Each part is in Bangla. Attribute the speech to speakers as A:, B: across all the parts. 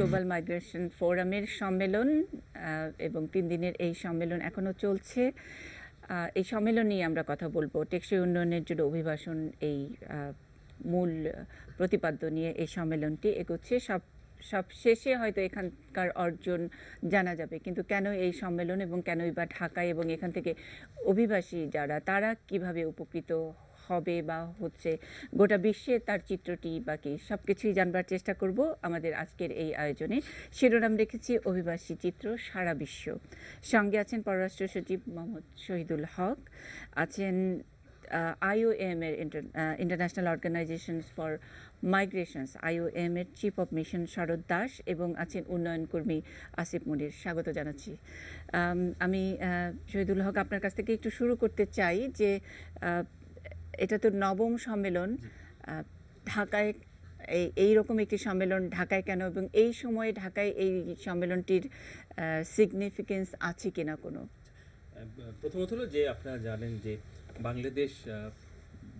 A: গ্লোবাল মাইগ্রেশন ফোরামের সম্মেলন এবং 3 দিনের এই সম্মেলন এখনও চলছে। এই সম্মেলন নিয়ে আমরা কথা বলবো। টেকসই উন্নয়নের জন্য অভিবাসন এই মূল প্রতিপাদ্য নিয়ে এই সম্মেলনটি এগোচ্ছে। সব শেষে হয়তো এখানকার অর্জন জানা যাবে, কিন্তু কেন এই সম্মেলন এবং কেনই বা ঢাকায় এবং এখান থেকে অভিবাসী যারা তারা কিভাবে উপকৃত হবে বা হচ্ছে গোটা বিশ্বে তার চিত্রটি বাকি সব কিছুই জানবার চেষ্টা করব আমাদের আজকের এই আয়োজনে। শিরোনাম রেখেছি অভিবাসী চিত্র সারা বিশ্ব। সঙ্গে আছেন পররাষ্ট্র সচিব মোহাম্মদ শহীদুল হক, আছেন IOM এর ইন্টারন্যাশনাল অর্গানাইজেশনস ফর মাইগ্রেশনস IOM এর চিফ অফ মিশন শরৎ দাস, এবং আছেন উন্নয়ন কর্মী আসিফ মুনির। স্বাগত জানাচ্ছি। আমি শহীদুল হক, আপনার কাছ থেকে একটু শুরু করতে চাই যে এটা তো নবম সম্মেলন ঢাকায়, এইরকম একটি সম্মেলন ঢাকায় কেন, এবং এই সময়ে ঢাকায় এই সম্মেলনটির সিগনিফিকেন্স আছে কিনা কোনো?
B: প্রথমত হলো যে আপনারা জানেন যে বাংলাদেশ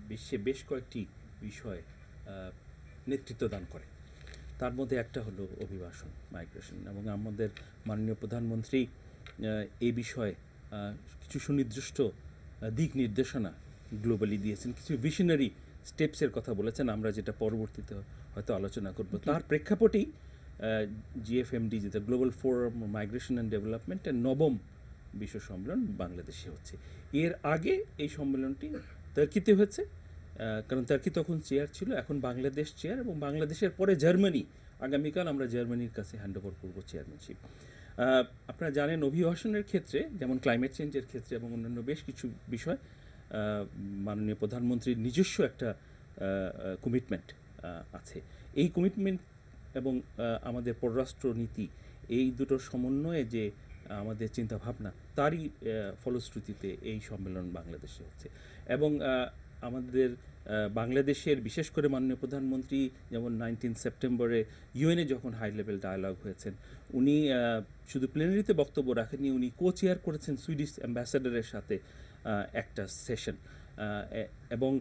B: বিশ্বে বেশ কয়েকটি বিষয় নেতৃত্ব দান করে, তার মধ্যে একটা হলো অভিবাসন, মাইগ্রেশন, এবং আমাদের মাননীয় প্রধানমন্ত্রী এই বিষয়ে কিছু সুনির্দিষ্ট দিক নির্দেশনা গ্লোবালি দিয়েছেন, কিছু ভিশনারি স্টেপসের কথা বলেছেন, আমরা যেটা পরবর্তীতে হয়তো আলোচনা করব। তার প্রেক্ষাপটেই GFMD, যেটা গ্লোবাল ফোরাম মাইগ্রেশন অ্যান্ড ডেভেলপমেন্টের নবম বিশ্ব সম্মেলন বাংলাদেশে হচ্ছে। এর আগে এই সম্মেলনটি টার্কিতে হয়েছে, কারণ টার্কি তখন চেয়ার ছিল, এখন বাংলাদেশ চেয়ার, এবং বাংলাদেশের পরে জার্মানি। আগামীকাল আমরা জার্মানির কাছে হ্যান্ড ওভার করবো চেয়ারম্যানশিপ। আপনারা জানেন অভিবাসনের ক্ষেত্রে, যেমন ক্লাইমেট চেঞ্জের ক্ষেত্রে এবং অন্যান্য বেশ কিছু বিষয়, মাননীয় প্রধানমন্ত্রীর নিজস্ব একটা কমিটমেন্ট আছে। এই কমিটমেন্ট এবং আমাদের পররাষ্ট্র নীতি, এই দুটোর সমন্বয়ে যে আমাদের চিন্তাভাবনা, তারই ফলশ্রুতিতে এই সম্মেলন বাংলাদেশে হচ্ছে। এবং আমাদের বাংলাদেশের বিশেষ করে মাননীয় প্রধানমন্ত্রী যেমন 19 সেপ্টেম্বরে UN যখন হাই লেভেল ডায়ালগ হয়েছেন, উনি শুধু প্লেনারিতে বক্তব্য রাখেননি, উনি চেয়ার করেছেন সুইডিশ অ্যাম্বাসাডারের সাথে একটা সেশন, এবং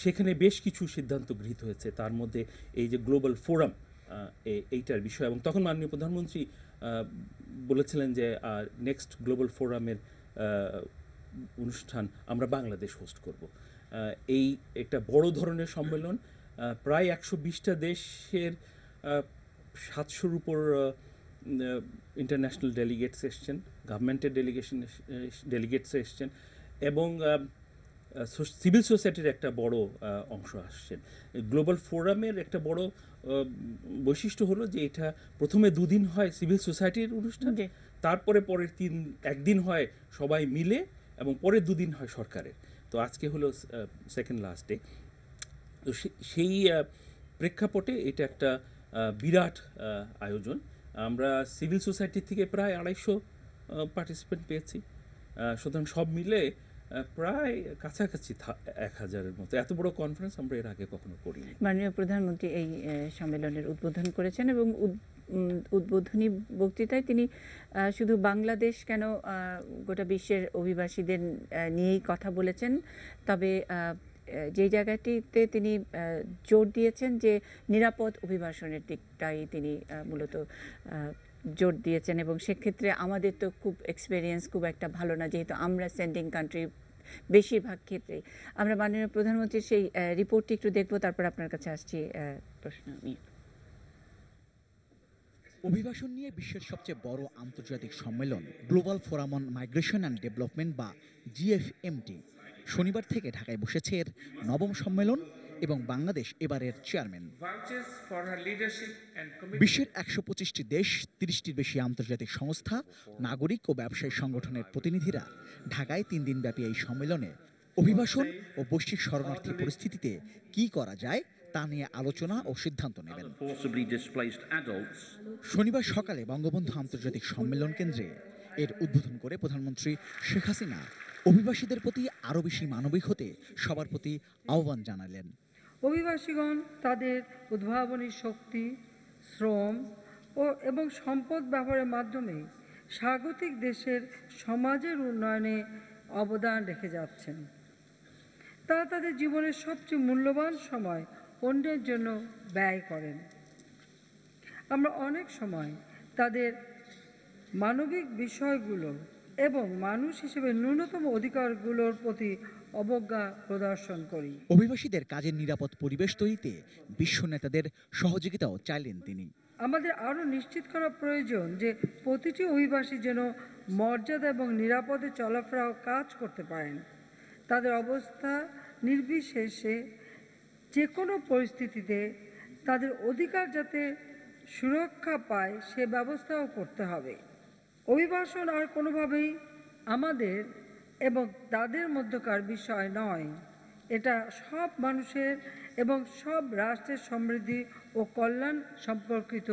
B: সেখানে বেশ কিছু সিদ্ধান্ত গৃহীত হয়েছে, তার মধ্যে এই যে গ্লোবাল ফোরাম এইটার বিষয়। এবং তখন মাননীয় প্রধানমন্ত্রী বলেছিলেন যে নেক্সট গ্লোবাল ফোরামের অনুষ্ঠান আমরা বাংলাদেশ হোস্ট করব। এই একটা বড় ধরনের সম্মেলন, প্রায় 120টা দেশের 700-র উপর ইন্টারন্যাশনাল ডেলিগেটস এসছেন, গভর্নমেন্টের ডেলিগেটস এসছেন, এবং সিভিল সোসাইটির একটা বড় অংশ আসছেন। গ্লোবাল ফোরামের একটা বড় বৈশিষ্ট্য হলো যে এটা প্রথমে 2 দিন হয় সিভিল সোসাইটির অনুষ্ঠান, তারপরে পরের একদিন হয় সবাই মিলে, এবং পরের 2 দিন হয় সরকারের। তো আজকে হলো সেকেন্ড লাস্ট ডে। তো সেই প্রেক্ষাপটে এটা একটা বিরাট আয়োজন। আমরা সিভিল সোসাইটি থেকে প্রায় 250 পার্টিসিপেন্ট পেয়েছি, সুতরাং সব মিলে প্রায় কাছাকাছি 1000-এর মতো। এত বড় কনফারেন্স আমরা এর আগে কখনো করিনি।
A: মাননীয় প্রধানমন্ত্রী এই সম্মেলনের উদ্বোধন করেছেন, এবং উদ্বোধনী বক্তৃতায় তিনি শুধু বাংলাদেশ কেন গোটা বিশ্বের অভিবাসীদের নিয়েই কথা বলেছেন, তবে যেই জায়গাটিতে তিনি জোর দিয়েছেন যে নিরাপদ অভিবাসনের দিকটাই তিনি মূলত জোর দিয়েছেন। এবং সেক্ষেত্রে আমাদের তো খুব এক্সপেরিয়েন্স খুব একটা ভালো না, যেহেতু আমরা সেন্ডিং কান্ট্রি বেশিরভাগ ক্ষেত্রেই। আমরা মাননীয় প্রধানমন্ত্রীর সেই রিপোর্টটি একটু দেখব, তারপর আপনার কাছে আসছি প্রশ্ন নিয়ে।
C: অভিবাসন নিয়ে বিশ্বের সবচেয়ে বড় আন্তর্জাতিক সম্মেলন global forum on migration and development বা GFMD শনিবার থেকে ঢাকায় বসেছে এর নবম সম্মেলন, এবং বাংলাদেশ এবারের চেয়ারম্যান। বিশ্বের 125টি দেশ, 30টির বেশি আন্তর্জাতিক সংস্থা, নাগরিক ও ব্যবসায়ী সংগঠনের প্রতিনিধিরা ঢাকায় 3 দিনব্যাপী এই সম্মেলনে অভিবাসন ও বৈশ্বিক শরণার্থী পরিস্থিতিতে কি করা যায় তা নিয়ে আলোচনা ও সিদ্ধান্ত নেবেন। শনিবার সকালে বঙ্গবন্ধু আন্তর্জাতিক সম্মেলন কেন্দ্রে এর উদ্বোধন করে প্রধানমন্ত্রী শেখ হাসিনা অভিবাসীদের প্রতি আরও বেশি মানবিক হতে সবার প্রতি আহ্বান জানালেন।
D: অভিবাসীগণ তাদের উদ্ভাবনী শক্তি, শ্রম এবং সম্পদ ব্যবহারের মাধ্যমে স্বাগতিক দেশের সমাজের উন্নয়নে অবদান রেখে যাচ্ছেন। তারা তাদের জীবনের সবচেয়ে মূল্যবান সময় অন্যের জন্য ব্যয় করেন। আমরা অনেক সময় তাদের মানবিক বিষয়গুলো এবং মানুষ হিসেবে ন্যূনতম অধিকারগুলোর প্রতি অবজ্ঞা প্রদর্শন করি।
C: অভিবাসীদের কাজের নিরাপদ পরিবেশ তৈরিতে বিশ্ব নেতাদের সহযোগিতাও চাইলেন তিনি।
D: আমাদের আরও নিশ্চিত করা প্রয়োজন যে প্রতিটি অভিবাসী যেন মর্যাদা এবং নিরাপদে চলাফেরা ও কাজ করতে পারেন। তাদের অবস্থা নির্বিশেষে যে কোনো পরিস্থিতিতে তাদের অধিকার যাতে সুরক্ষা পায় সে ব্যবস্থাও করতে হবে। অভিবাসন আর কোনোভাবেই আমাদের এবং তাদের মধ্যকার বিষয় নয়, এটা সব মানুষের এবং সব রাষ্ট্রের সমৃদ্ধি ও কল্যাণ সম্পর্কিত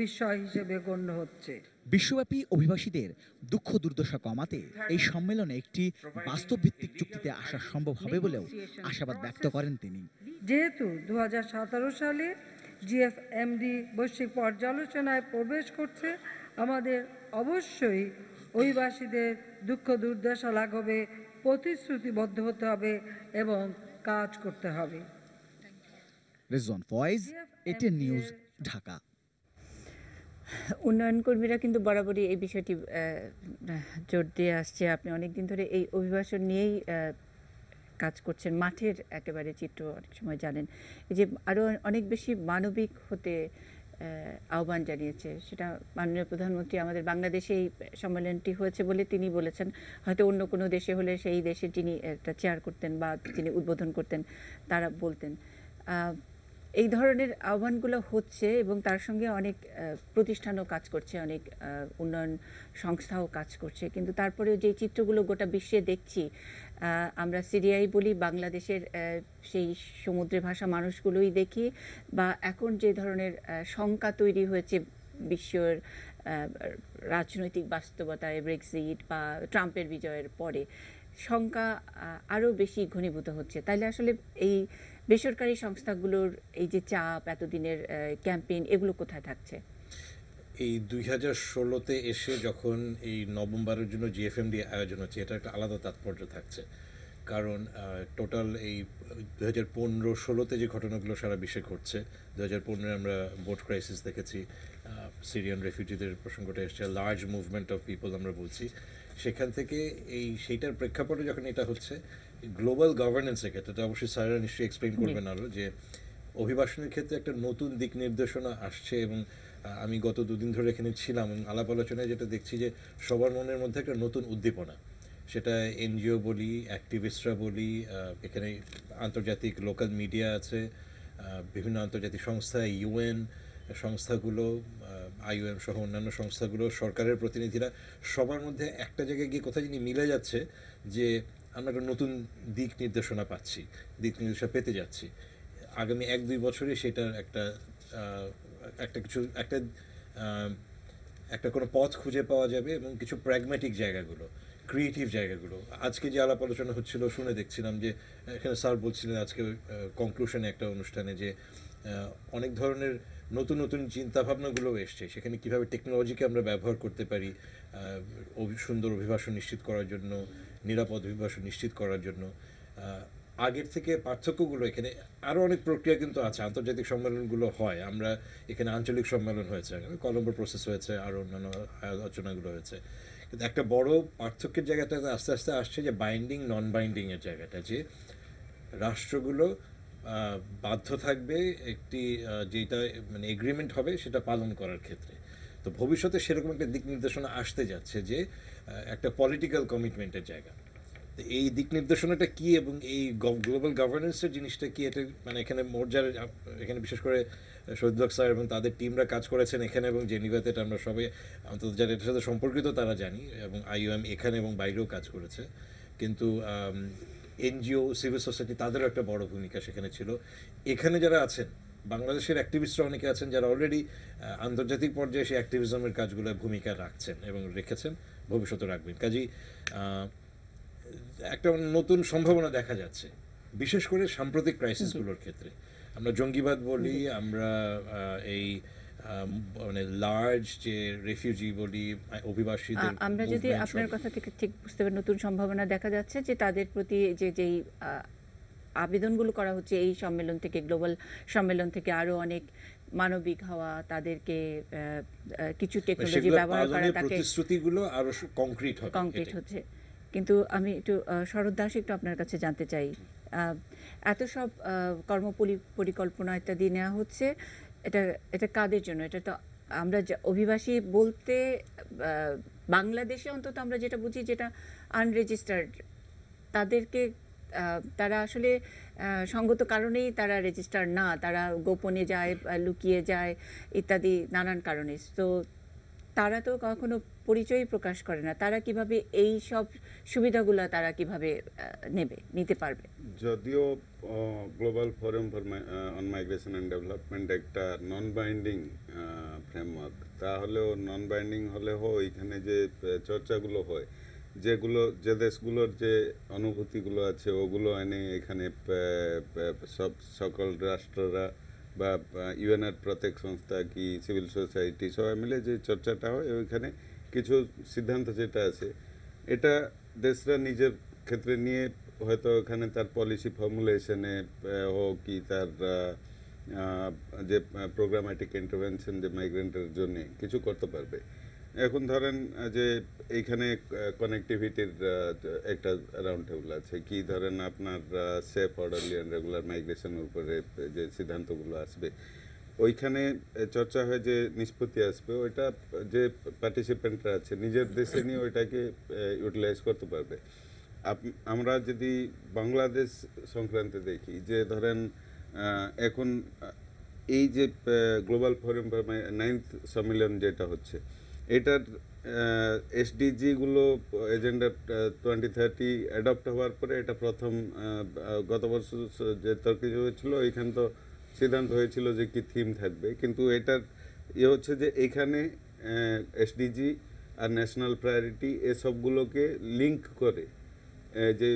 D: বিষয় হিসেবে গণ্য হচ্ছে।
C: বিশ্বব্যাপী অভিবাসীদের দুঃখ দুর্দশা কমাতে এই সম্মেলনে একটি বাস্তবভিত্তিক চুক্তিতে আসা সম্ভব হবে বলেও আশাবাদ ব্যক্ত করেন তিনি।
D: যেহেতু 2017 সালে জিএফএমডি বৈশ্বিক পর্যালোচনায় প্রবেশ করছে, আমাদের অবশ্যই অভিবাসীদের দুঃখ দুর্দশা লাঘবে প্রতিশ্রুতিবদ্ধ হতে হবে এবং কাজ করতে হবে।
C: Rezwan Foyez, ATN news, Dhaka.
A: উন্নয়ন কর্মীরা কিন্তু বরাবরই এই বিষয়টি জোর দিয়ে আসছে। আপনি অনেকদিন ধরে এই অভিবাসন নিয়েই কাজ করছেন, মাঠের একেবারে চিত্র অনেক সময় জানেন। এই যে আরও অনেক বেশি মানবিক হতে আহ্বান জানিয়েছে, সেটা মাননীয় প্রধানমন্ত্রী আমাদের বাংলাদেশে এই সম্মেলনটি হয়েছে বলে তিনি বলেছেন। হয়তো অন্য কোনো দেশে হলে সেই দেশে যিনি একটা চেয়ার করতেন বা যিনি উদ্বোধন করতেন তারা বলতেন। এই ধরনের আহ্বানগুলো হচ্ছে এবং তার সঙ্গে অনেক প্রতিষ্ঠানও কাজ করছে, অনেক উন্নয়ন সংস্থাও কাজ করছে। কিন্তু তারপরেও যে চিত্রগুলো গোটা বিশ্বে দেখছি, আমরা সিরিয়াই বলি, বাংলাদেশের সেই সমুদ্রে ভাসা মানুষগুলোই দেখি, বা এখন যে ধরনের শঙ্কা তৈরি হয়েছে বিশ্বের রাজনৈতিক বাস্তবতায়, ব্রেক্সিট বা ট্রাম্পের বিজয়ের পরে শঙ্কা আরও বেশি ঘনীভূত হচ্ছে। তাইলে আসলে এই বেসরকারি সংস্থাগুলোর এই যে চাপ, এতদিনের ক্যাম্পেইন, এগুলো কোথায় থাকছে?
E: এই 2016-তে এসে যখন এই নভেম্বরের জন্য জিএফএমডি আয়োজন হচ্ছে, এটা একটা আলাদা তাৎপর্য থাকছে। কারণ টোটাল এই 2015-16-তে যে ঘটনাগুলো সারা বিশ্বে ঘটছে, 2015-এ আমরা বোট ক্রাইসিস দেখেছি, সিরিয়ান রেফিউজিদের প্রসঙ্গটা এসছে, লার্জ মুভমেন্ট অফ পিপল আমরা বলছি। সেখান থেকে সেইটার প্রেক্ষাপটে যখন এটা হচ্ছে, গ্লোবাল গভর্নেন্সের ক্ষেত্রে, এটা অবশ্যই স্যাররা নিশ্চয়ই এক্সপ্লেইন করবেন আরও, যে অভিবাসনের ক্ষেত্রে একটা নতুন দিক নির্দেশনা আসছে। এবং আমি গত দুদিন ধরে এখানে ছিলাম, আলাপ আলোচনায় যেটা দেখছি যে সবার মনের মধ্যে একটা নতুন উদ্দীপনা, সেটা এনজিও বলি, অ্যাক্টিভিস্টরা বলি, এখানে আন্তর্জাতিক লোকাল মিডিয়া আছে, বিভিন্ন আন্তর্জাতিক সংস্থা, ইউএন সংস্থাগুলো, আইওএম সহ অন্যান্য সংস্থাগুলো, সরকারের প্রতিনিধিরা, সবার মধ্যে একটা জায়গায় গিয়ে কোথায় যিনি মিলে যাচ্ছে যে আমরা একটা নতুন দিক নির্দেশনা পাচ্ছি, দিক নির্দেশনা পেতে যাচ্ছি। আগামী 1-2 বছরে সেটার একটা কোনো পথ খুঁজে পাওয়া যাবে এবং কিছু প্র্যাগম্যাটিক জায়গাগুলো, ক্রিয়েটিভ জায়গাগুলো। আজকে যে আলাপ আলোচনা হচ্ছিল শুনে দেখছিলাম যে এখানে স্যার বলছিলেন আজকে কনক্লুশনে একটা অনুষ্ঠানে যে অনেক ধরনের নতুন নতুন চিন্তাভাবনাগুলোও এসছে, সেখানে কীভাবে টেকনোলজিকে আমরা ব্যবহার করতে পারি সুন্দর অভিবাসন নিশ্চিত করার জন্য, নিরাপদ অভিবাসন নিশ্চিত করার জন্য। আগের থেকে পার্থক্যগুলো এখানে আরও অনেক প্রক্রিয়া কিন্তু আছে। আন্তর্জাতিক সম্মেলনগুলো হয়, আমরা এখানে আঞ্চলিক সম্মেলন হয়েছে, কলম্বো প্রসেস হয়েছে, আর অন্যান্য আলোচনাগুলো হয়েছে। কিন্তু একটা বড় পার্থক্যের জায়গাটা আস্তে আস্তে আসছে যে বাইন্ডিং নন বাইন্ডিংয়ের জায়গাটা, যে রাষ্ট্রগুলো বাধ্য থাকবে একটি যেটা মানে এগ্রিমেন্ট হবে সেটা পালন করার ক্ষেত্রে। তো ভবিষ্যতে সেরকম একটা দিক নির্দেশনা আসতে যাচ্ছে যে একটা পলিটিক্যাল কমিটমেন্টের জায়গা। তো এই দিক নির্দেশনাটা কী এবং এই গ্লোবাল গভর্নেন্সের জিনিসটা কি, এটা মানে এখানে মোর্জার এখানে বিশেষ করে শহীদুল হক স্যার এবং তাদের টিমরা কাজ করেছেন এখানে এবং জেনিভাতে, এটা আমরা সবাই অন্তত যারা এটার সাথে সম্পর্কিত তারা জানি, এবং আইওএম এখানে এবং বাইরেও কাজ করেছে। কিন্তু এনজিও, সিভিল সোসাইটি, তাদেরও একটা বড় ভূমিকা সেখানে ছিল। এখানে যারা আছেন বাংলাদেশের অ্যাক্টিভিস্টরা অনেকে আছেন যারা অলরেডি আন্তর্জাতিক পর্যায়ে সেই অ্যাক্টিভিজমের কাজগুলোর ভূমিকা রাখছেন এবং রেখেছেন, ভবিষ্যতে রাখবেন। কাজেই একটা নতুন সম্ভাবনা দেখা যাচ্ছে, বিশেষ করে সাম্প্রতিক ক্রাইসিসগুলোর ক্ষেত্রে। আমরা জঙ্গিবাদ বলি, আমরা এই মানে লার্জ যে রেফিউজি বলি, অভিবাসীদের,
A: আমরা যদি আপনার কথা থেকে ঠিক বুঝতে পারি, নতুন সম্ভাবনা দেখা যাচ্ছে যে তাদের প্রতি যেই আবেদনগুলো করা হচ্ছে এই সম্মেলন থেকে, গ্লোবাল সম্মেলন থেকে, আরও অনেক মানবিক হওয়া, তাদেরকে কিছু টেকনোলজি
E: সেগুলো
A: ব্যবহার করা,
E: পালনের
A: তাকে
E: প্রতিশ্রুতিগুলো আরো কংক্রিট হবে,
A: কংক্রিট
E: এটাই।
A: হচ্ছে। কিন্তু আমি একটু শরৎ দাস, একটু আপনার কাছে জানতে চাই, এত সব পরিকল্পনা ইত্যাদি নেওয়া হচ্ছে, এটা এটা কাদের জন্য? এটা তো আমরা অভিবাসী বলতে বাংলাদেশে অন্তত আমরা যেটা বুঝি, যেটা আনরেজিস্টার্ড, তাদেরকে তারা আসলে সঙ্গত কারণেই তারা রেজিস্টার না, তারা গোপনে যায়, লুকিয়ে যায় ইত্যাদি নানান কারণে। তো তারা তো কখনো পরিচয় প্রকাশ করে না। তারা কিভাবে এই সব সুবিধাগুলো তারা কিভাবে নিতে পারবে?
F: যদিও global forum for on migration and development একটা নন বাইন্ডিং ফ্রেমওয়ার্ক, তাহলেও নন বাইন্ডিং হলেও ওইখানে যে চর্চাগুলো হয়, যেগুলো যে দেশগুলোর যে অনুভূতিগুলো আছে ওগুলো এনে এখানে সকল রাষ্ট্ররা বা ইউএনআর প্রত্যেক সংস্থা কি সিভিল সোসাইটি সবাই মিলে যে চর্চাটা হয়, ওইখানে কিছু সিদ্ধান্ত যেটা আছে এটা দেশরা নিজের ক্ষেত্রে নিয়ে হয়তো এখানে তার পলিসি ফর্মুলেশনে হোক কি তার যে প্রোগ্রামেটিক ইন্টারভেনশন যে মাইগ্রেন্টের জন্য কিছু করতে পারবে। এখন ধরেন যে এইখানে কানেক্টিভিটির একটা রাউন্ড টেবিল আছে, কি ধরেন আপনার সেফ, অর্ডারলি অ্যান্ড রেগুলার মাইগ্রেশনের উপরে যে সিদ্ধান্তগুলো আসবে, ওইখানে চর্চা হয় যে নিষ্পত্তি আসবে, ওইটা যে পার্টিসিপেন্টরা আছে নিজের দেশে নিয়ে ওইটাকে ইউটিলাইজ করতে পারবে। আমরা যদি বাংলাদেশ সংক্রান্তে দেখি, যে ধরেন এখন এই যে গ্লোবাল ফোরাম ফর 9th সম্মেলন যেটা হচ্ছে, এটার এসডিজিগুলো এজেন্ডা 2030 অ্যাডপ্ট হওয়ার পরে এটা প্রথম গত বছর যে তর্ক হয়েছিল, এইখানে তো সিদ্ধান্ত হয়েছিল যে কি থিম থাকবে, কিন্তু এটার হচ্ছে যে এখানে এসডিজি আর ন্যাশনাল প্রায়োরিটি এসবগুলোকে লিঙ্ক করে যে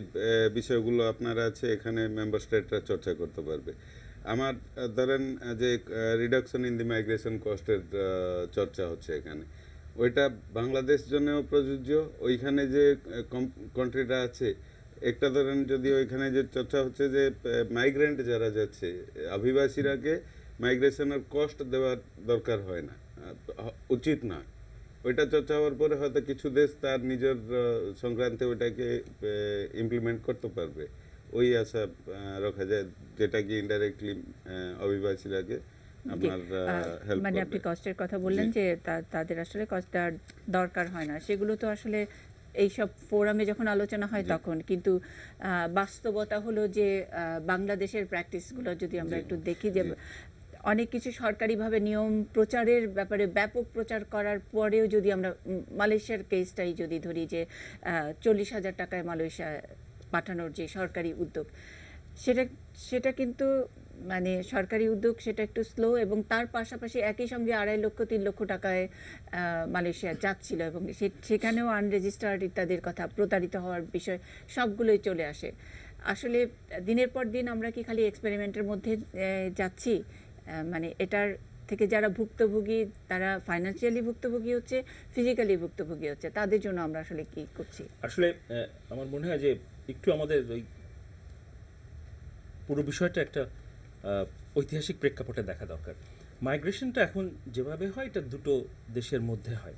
F: বিষয়গুলো আপনার আছে এখানে মেম্বার স্টেটরা চর্চা করতে পারবে। আমার ধরেন যে রিডাকশন ইন দি মাইগ্রেশন কস্টের চর্চা হচ্ছে এখানে, ওইটা বাংলাদেশ জন্যও প্রযোজ্য। ওইখানে যে কান্ট্রিটা আছে, একটা ধরেন যদি ওইখানে যে চর্চা হচ্ছে যে মাইগ্রেন্ট যারা যাচ্ছে, অভিবাসীরাকে মাইগ্রেশনের কস্ট দেওয়ার দরকার হয় না, উচিত না, ওইটা চর্চা হওয়ার পরে হয়তো কিছু দেশ তার নিজের সংক্রান্তে ওইটাকে ইমপ্লিমেন্ট করতে পারবে, ওই আশা রাখা যায়, যেটা কি ইনডাইরেক্টলি অভিবাসীরাকে আপনার হেল্প
A: মানে
F: করবে।
A: আপনি কষ্টের কথা বললেন যে তাদের আসলে কষ্ট দেওয়ার দরকার হয় না, সেগুলো তো আসলে এইসব ফোরামে যখন আলোচনা হয় তখন, কিন্তু বাস্তবতা হলো যে বাংলাদেশের প্র্যাকটিসগুলো যদি আমরা একটু দেখি, যে অনেক কিছু সরকারিভাবে নিয়ম প্রচারের ব্যাপারে ব্যাপক প্রচার করার পরেও যদি আমরা মালয়েশিয়ার কেসটাই যদি ধরি, যে 40,000 টাকায় মালয়েশিয়া পাঠানোর যে সরকারি উদ্যোগ, সেটা কিন্তু মানে সরকারি উদ্যোগ, সেটা একটু স্লো, এবং তার পাশাপাশি একই সঙ্গে 2.5 লক্ষ 3 লক্ষ টাকায় মালয়েশিয়া যাচ্ছিল, এবং সেখানেও আনরেজিস্টার্ড ইত্যাদির কথা, প্রতারিত হওয়ার বিষয় সবগুলোই চলে আসে। আসলে দিনের পর দিন আমরা কি খালি এক্সপেরিমেন্টের মধ্যে যাচ্ছি? মানে এটার থেকে যারা ভুক্তভোগী, তারা ফাইন্যান্সিয়ালি ভুক্তভোগী হচ্ছে, ফিজিক্যালি ভুক্তভোগী হচ্ছে, তাদের জন্য আমরা আসলে কি করছি?
B: আসলে আমার মনে হয় যে একটু আমাদের ওই পুরো বিষয়টা একটা ঐতিহাসিক প্রেক্ষাপটে দেখা দরকার। মাইগ্রেশনটা এখন যেভাবে হয়, এটা দুটো দেশের মধ্যে হয়,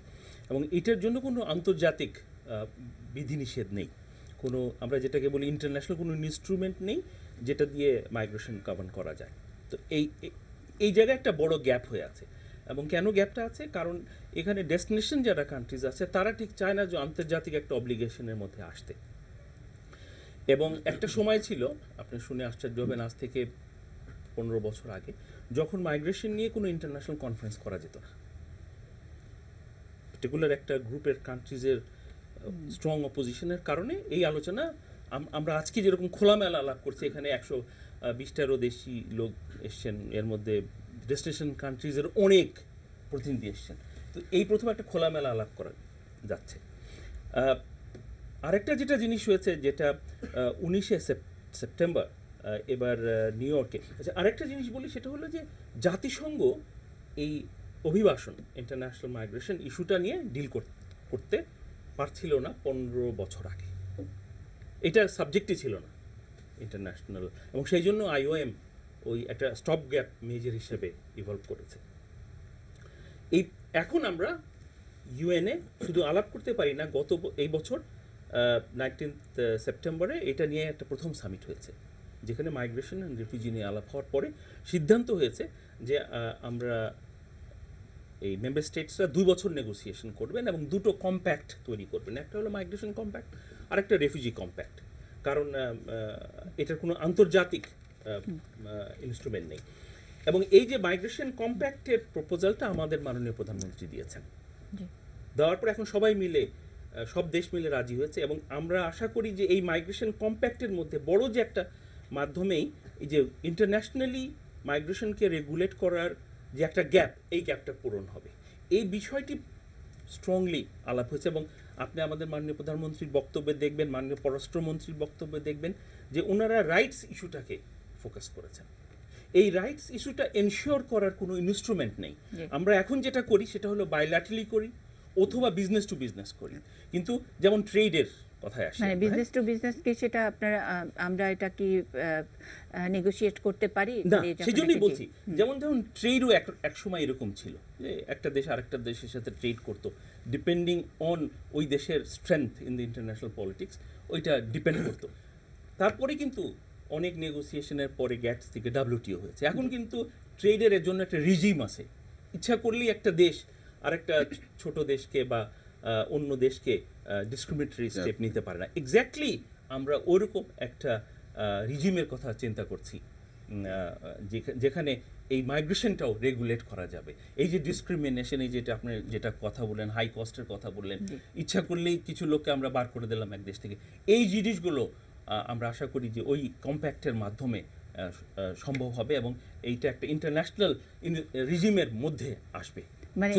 B: এবং এটার জন্য কোনো আন্তর্জাতিক বিধিনিষেধ নেই, কোনো আমরা যেটাকে বলি ইন্টারন্যাশনাল কোনো ইনস্ট্রুমেন্ট নেই যেটা দিয়ে মাইগ্রেশন কভার করা যায়। তো এই জায়গায় একটা বড় গ্যাপ হয়ে আছে। এবং কেন গ্যাপটা আছে? কারণ এখানে ডেস্টিনেশন যারা কান্ট্রিজ আছে, তারা ঠিক চায় না যে আন্তর্জাতিক একটা অব্লিগেশনের মধ্যে আসতে। এবং একটা সময় ছিল, আপনি শুনে আশ্চর্য হবেন, আজ থেকে 15 বছর আগে, যখন মাইগ্রেশন নিয়ে কোনো ইন্টারন্যাশনাল কনফারেন্স করা যেত না। পার্টিকুলার একটা গ্রুপের কান্ট্রিজের স্ট্রং অপোজিশনের কারণে এই আলোচনা আমরা আজকে যেরকম খোলামেলা আলাপ করছি, এখানে 120টারও বেশি লোক এসছেন, এর মধ্যে ডেস্টিনেশন কান্ট্রিজের অনেক প্রতিনিধি এসছেন। তো এই প্রথম একটা খোলামেলা আলাপ করা যাচ্ছে। আরেকটা যেটা জিনিস হয়েছে, যেটা 19শে সেপ্টেম্বর এবার নিউ ইয়র্কে, আচ্ছা আরেকটা জিনিস বলি, সেটা হলো যে জাতিসংঘ এই অভিবাসন, ইন্টারন্যাশনাল মাইগ্রেশন ইস্যুটা নিয়ে ডিল করতে পারছিল না 15 বছর আগে। এটা সাবজেক্টই ছিল না ইন্টারন্যাশনাল, এবং সেই জন্য IOM ওই একটা স্টপ গ্যাপ মেজর হিসেবে ইভলভ করেছে। এই এখন আমরা ইউএনএ শুধু আলাপ করতে পারি না, এই বছর 19 সেপ্টেম্বরে এটা নিয়ে একটা প্রথম সামিট হয়েছে, যেখানে মাইগ্রেশন অ্যান্ড রিফিউজি নিয়ে আলাপ হওয়ার পরে সিদ্ধান্ত হয়েছে যে আমরা এই মেম্বার স্টেটসরা 2 বছর নেগোসিয়েশন করবেন এবং দুটো কম্প্যাক্ট তৈরি করবেন, একটা হলো মাইগ্রেশন কম্প্যাক্ট আর একটা রেফিউজি কম্প্যাক্ট। কারণ এটার কোনো আন্তর্জাতিক ইনস্ট্রুমেন্ট নেই। এবং এই যে মাইগ্রেশন কম্প্যাক্টের প্রপোজালটা আমাদের মাননীয় প্রধানমন্ত্রী দিয়েছেন, দেওয়ার পর এখন সবাই মিলে সব দেশ মিলে রাজি হয়েছে এবং আমরা আশা করি যে এই মাইগ্রেশন কম্প্যাক্টের মধ্যে বড় যে একটা মাধ্যমেই এই যে ইন্টারন্যাশনালি মাইগ্রেশনকে রেগুলেট করার যে একটা গ্যাপ, এই গ্যাপটা পূরণ হবে। এই বিষয়টি স্ট্রংলি আলাপ হয়েছে এবং আপনি আমাদের মাননীয় প্রধানমন্ত্রীর বক্তব্যে দেখবেন, মাননীয় পররাষ্ট্রমন্ত্রীর বক্তব্যে দেখবেন যে ওনারা রাইটস ইস্যুটাকে ফোকাস করেছেন। এই রাইটস ইস্যুটা এনশিওর করার কোনো ইনস্ট্রুমেন্ট নেই। আমরা এখন যেটা করি সেটা হলো বাইল্যাটারালি করি অথবা বিজনেস টু বিজনেস করি, কিন্তু যেমন ট্রেডের কথায় আসে,
A: মানে বিজনেস টু বিজনেস কি সেটা আপনারা আমরা এটা কি নেগোশিয়েট করতে পারি?
B: না, সেজন্যই বলছি, যেমন ট্রেডও এক সময় এরকম ছিল যে একটা দেশ আরেকটা দেশের সাথে ট্রেড করতো, ডিপেন্ডিং অন ওই দেশের strength in the international politics, ওইটা ডিপেন্ড করতো। তারপরে কিন্তু অনেক নেগোসিয়েশনের পরে গ্যাটস থেকে WTO হয়েছে। এখন কিন্তু ট্রেডের জন্য একটা রিজিম আছে, ইচ্ছা করলেই একটা দেশ আরেকটা ছোট দেশকে বা অন্য দেশকে ডিসক্রিমিনেটরি স্টেপ নিতে পারে না। এক্স্যাক্টলি আমরা ওইরকম একটা রিজিমের কথা চিন্তা করছি, যেখানে এই মাইগ্রেশনটাও রেগুলেট করা যাবে। এই যে ডিসক্রিমিনেশন, এই যেটা আপনি যেটা কথা বললেন, হাই কস্টের কথা বললেন, ইচ্ছা করলেই কিছু লোককে আমরা বার করে দিলাম এক দেশ থেকে, এই জিনিসগুলো আমরা আশা করি যে ওই কম্প্যাক্টের মাধ্যমে সম্ভব হবে এবং এইটা একটা ইন্টারন্যাশনাল রিজিমের মধ্যে আসবে।
A: মানে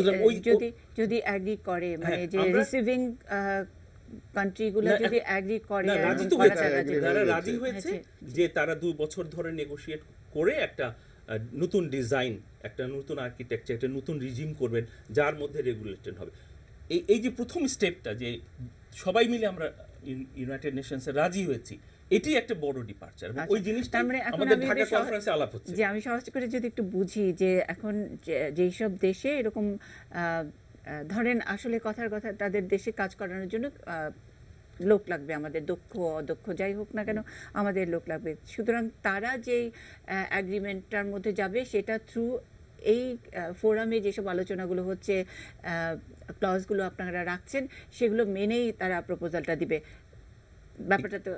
A: যদি অ্যাগ্রি করে, মানে যে রিসিভিং কান্ট্রিগুলো যদি অ্যাগ্রি করে,
B: তারা রাজি হয়েছে যে তারা 2 বছর ধরে নেগোশিয়েট করে একটা নতুন ডিজাইন, একটা নতুন আর্কিটেকচার, একটা নতুন রিজিম করবেন যার মধ্যে রেগুলেটেড হবে। এই যে প্রথম স্টেপটা যে সবাই মিলে আমরা ইউনাইটেড নেশনসে রাজি হয়েছি, এটি একটা বড় ডিপার্চার। ওই জিনিসটা আমাদের ঢাকা কনফারেন্সে আলাপ হচ্ছে।
A: যে আমি সহজ করে যদি একটু বুঝি যে এখন যেই সব দেশে এরকম ধরেন আসলে কথার কথা তাদের দেশে কাজ করানোর জন্য লোক লাগবে, আমাদের দক্ষ অদক্ষ যাই হোক না কেন আমাদের লোক লাগবে, সুতরাং তারা যেই অ্যাগ্রিমেন্টটার মধ্যে যাবে সেটা থ্রু এই ফোরামে যেসব আলোচনাগুলো হচ্ছে, ক্লজগুলো আপনারা রাখছেন, সেগুলো মেনেই তারা প্রপোজালটা দিবে। ব্যাপারটা তো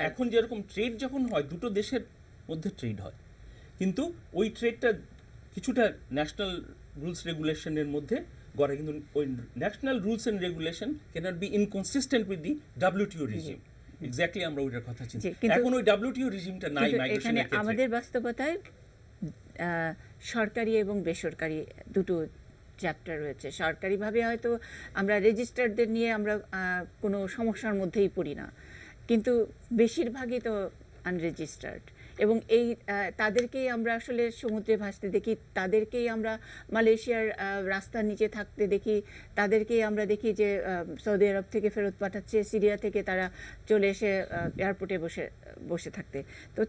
B: এখন যেরকম ট্রেড যখন হয়, দুটো দেশের মধ্যে ট্রেড হয়, কিন্তু ওই ট্রেডটা কিছুটা ন্যাশনাল রুলস রেগুলেশনের মধ্যে গড়ে, কিন্তু ওই national rules and regulation cannot be inconsistent with the WTO regime. Exactly আমরা ওইটার কথা চিন্তা, এখন ওই WTO রিজিমটা নাই মাইগ্রেশনের ক্ষেত্রে।
A: আমাদের বাস্তবতায় সরকারি এবং বেসরকারি দুটো চ্যাপ্টার রয়েছে। সরকারিভাবে হয়তো আমরা রেজিস্টারদের নিয়ে আমরা কোনো সমস্যার মধ্যেই পড়ি না, কিন্তু বেশিরভাগই তো আনরেজিস্টার্ড, এবং এই তাদেরকেই আমরা আসলে সমুদ্রে ভাসতে দেখি, তাদেরকেই আমরা মালয়েশিয়ার রাস্তার নিচে থাকতে দেখি, তাদেরকেই আমরা দেখি যে সৌদি আরব থেকে ফেরত পাঠাচ্ছে, সিরিয়া থেকে তারা চলে এসে এয়ারপোর্টে বসে থাকতে। তো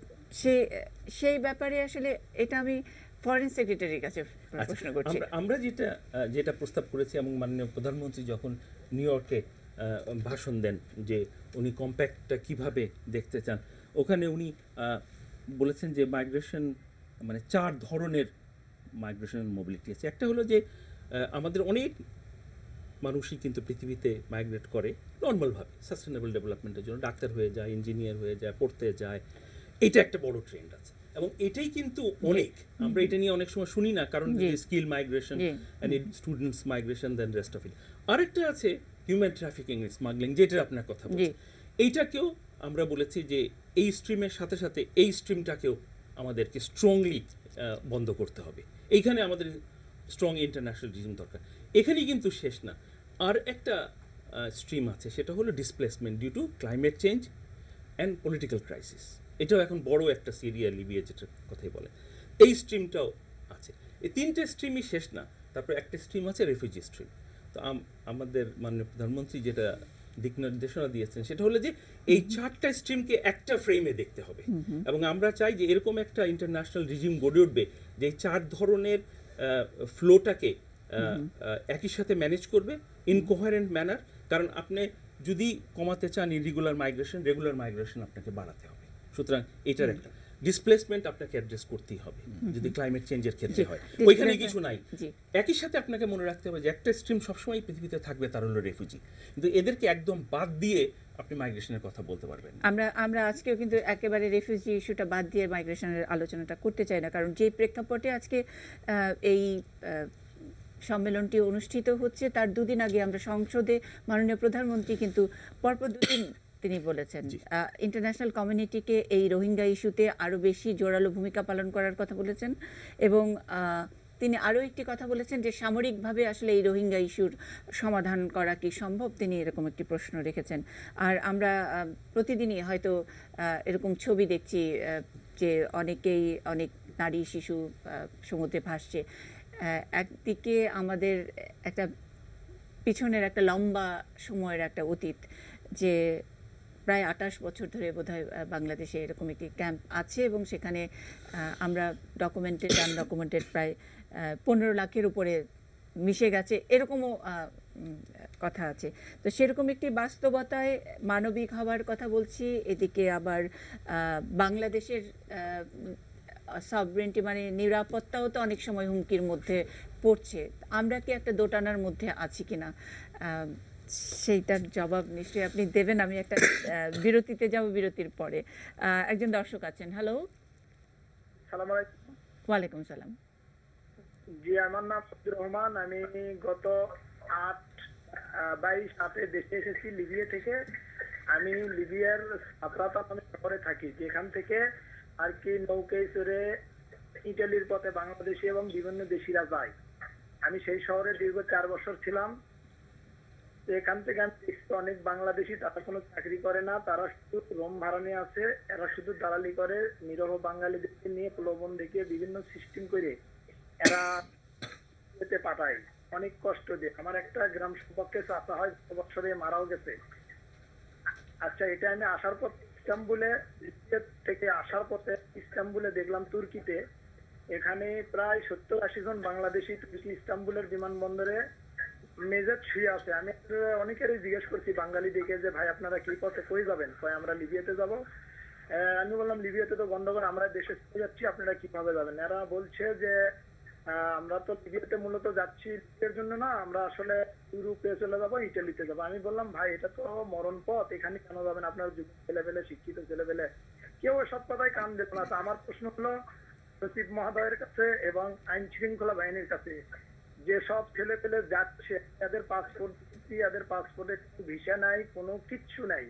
A: সেই ব্যাপারে আসলে এটা আমি ফরেন সেক্রেটারির কাছে প্রশ্ন করছি।
B: আমরা যেটা প্রস্তাব করেছি এবং মাননীয় প্রধানমন্ত্রী যখন নিউ ইয়র্কে ভাষণ দেন যে উনি কম্প্যাক্টটা কিভাবে দেখতে চান, ওখানে উনি বলেছেন যে মাইগ্রেশন মানে 4 ধরনের মাইগ্রেশন মোবিলিটি আছে। একটা হলো যে আমাদের অনেক মানুষই কিন্তু পৃথিবীতে মাইগ্রেট করে নর্মালভাবে সাস্টেনেবল ডেভেলপমেন্টের জন্য, ডাক্তার হয়ে যায়, ইঞ্জিনিয়ার হয়ে যায়, পড়তে যায়, এটা একটা বড় ট্রেন্ড আছে এবং এটাই কিন্তু অনেক, আমরা এটা নিয়ে অনেক সময় শুনি না, কারণ skill migration and students migration then rest of it. আরেকটা আছে হিউম্যান ট্রাফিকিং স্মাগলিং, যেটা আপনার কথা বলছি, এইটাকেও আমরা বলেছি যে এই স্ট্রিমের সাথে সাথে এই স্ট্রিমটাকেও আমাদেরকে স্ট্রংলি বন্ধ করতে হবে। এইখানে আমাদের স্ট্রং ইন্টারন্যাশনাল রিজিম দরকার। এখানেই কিন্তু শেষ না, আর একটা স্ট্রিম আছে, সেটা হলো displacement due to climate change and political crisis. এটাও এখন বড় একটা সিরিয়া লিবিয়া যেটার কথাই বলে, এই স্ট্রিমটাও আছে। এই 3টে স্ট্রিমই শেষ না, তারপর একটা স্ট্রিম আছে রেফিউজি স্ট্রিম। তো আমাদের মাননীয় প্রধানমন্ত্রী যেটা দিক নির্দেশনা দিয়েছেন, সেটা হলো যে এই 4টা স্ট্রিমকে একটা ফ্রেমে দেখতে হবে। এবং আমরা চাই যে এরকম একটা ইন্টারন্যাশনাল রিজিম গড়ে উঠবে যে এই 4 ধরনের ফ্লোটাকে একই সাথে ম্যানেজ করবে ইন কোহারেন্ট ম্যানার। কারণ আপনি যদি কমাতে চান ইরেগুলার মাইগ্রেশন, রেগুলার মাইগ্রেশন আপনাকে বাড়াতে হবে। সুতরাং এটার একটা ডিসপ্লেসমেন্ট আপনাকে অ্যাড্রেস করতেই হবে যদি ক্লাইমেট চেঞ্জের ক্ষেত্রে হয়। ওইখানে কিছু নাই। একই সাথে আপনাকে মনে রাখতে হবে যে একটা স্ট্রিম সবসময় পৃথিবীতে থাকবে, তার হলো রেফিউজি। কিন্তু এদেরকে একদম বাদ দিয়ে আপনি মাইগ্রেশনের কথা বলতে পারবেন না।
A: আমরা আজকেও কিন্তু একেবারে রেফিউজি ইস্যুটা বাদ দিয়ে মাইগ্রেশনের আলোচনাটা করতে চাই না, কারণ যে প্রেক্ষাপটে আজকে এই সম্মেলনটি অনুষ্ঠিত হচ্ছে তার দুদিন আগে আমরা সংসদে মাননীয় প্রধানমন্ত্রী কিন্তু পরপর দুদিন তিনি বলেছেন ইন্টারন্যাশনাল কমিউনিটিকে এই রোহিঙ্গা ইস্যুতে আরও বেশি জোরালো ভূমিকা পালন করার কথা বলেছেন। এবং তিনি আরও একটি কথা বলেছেন যে সামরিকভাবে আসলে এই রোহিঙ্গা ইস্যুর সমাধান করা কি সম্ভব, তিনি এরকম একটি প্রশ্ন রেখেছেন। আর আমরা প্রতিদিনই হয়তো এরকম ছবি দেখছি যে অনেক নারী শিশু সমুদ্রে ভাসছে। একদিকে আমাদের একটা পিছনের একটা লম্বা সময়ের একটা অতীত, যে প্রায় 28 বছর ধরে বোধহয় বাংলাদেশে এরকম একটি ক্যাম্প আছে এবং সেখানে আমরা ডকুমেন্টেড আনডকুমেন্টেড প্রায় 15 লাখের উপরে মিশে গেছে, এরকমও কথা আছে। তো সেরকম একটি বাস্তবতায় মানবিক হওয়ার কথা বলছি, এদিকে আবার বাংলাদেশের সভরেন্টি মানে নিরাপত্তাও তো অনেক সময় হুমকির মধ্যে পড়ছে। আমরা কি একটা দোটানার মধ্যে আছি কিনা, সেইটার জবাব নিশ্চয়ই আপনি দেবেন। আমি একটা বিরতিতে যাব, বিরতির পরে একজন দর্শক আছেন। হ্যালো,
G: সালাম আলাইকুম।
A: ওয়ালাইকুম সালাম।
G: জি, আমার নাম আব্দুর রহমান। আমি গত 8/22 দেশে এসেছি লিবিয়া থেকে। আমি লিবিয়ার সাতরাতা নামে শহরে থাকি, যেখান থেকে আর কি নৌকায় চড়ে ইটালির পথে বাংলাদেশি এবং বিভিন্ন দেশিরা যায়। আমি সেই শহরে দীর্ঘ 4 বছর ছিলাম। এখান থেকে আমি দেখছি অনেক বাংলাদেশি, তারা কোনো চাকরি করে না, তারা শুধু রুম ভাড়া নিয়ে আছে, এরা শুধু দালালি করে, নিরহ বাঙালিদেরকে নিয়ে প্রলোভন দেখিয়ে বিভিন্ন সিস্টেম করে এরা পাঠায় অনেক কষ্ট দিয়ে। আমার একটা গ্রাম সম্পর্কে চাচা হয়, 2 বছরে মারাও গেছে। আচ্ছা, এটা আমি আসার পর ইস্তাম্বুলে থেকে আসার পথে ইস্তাম্বুলে দেখলাম তুর্কিতে এখানে প্রায় 70-80 জন বাংলাদেশি তুর্কি ইস্তাম্বুলের বিমানবন্দরে মেজর শুয়ে আছে। আমি অনেকেরই জিজ্ঞেস করছি বাঙালি দেখে যে ভাই আপনারা কি পথে কই যাবেন, কয় আমরা লিবিয়াতে যাব। আমি বললাম লিবিয়াতে তো গন্ডগোল, আমরা দেশে চলে যাচ্ছি, আপনারা কিভাবে যাবেন? এরা বলছে যে আমরা তো লিবিয়াতে মূলত যাচ্ছি এর জন্য না, আমরা আসলে ইউরোপে চলে যাবো, ইটালিতে যাবো। আমি বললাম ভাই এটা তো মরণ পথ, এখানে কেন যাবেন? আপনার ছেলেবেলে শিক্ষিত ছেলেবেলে কেউ সব কথায় কান দেব না। তো আমার প্রশ্ন হলো সচিব মহোদয়ের কাছে এবং আইন শৃঙ্খলা বাহিনীর কাছে, যে সব ছেলে পেলে যাচ্ছে এদের পাসপোর্টে ভিসা নাই, কোনো কিচ্ছু নাই,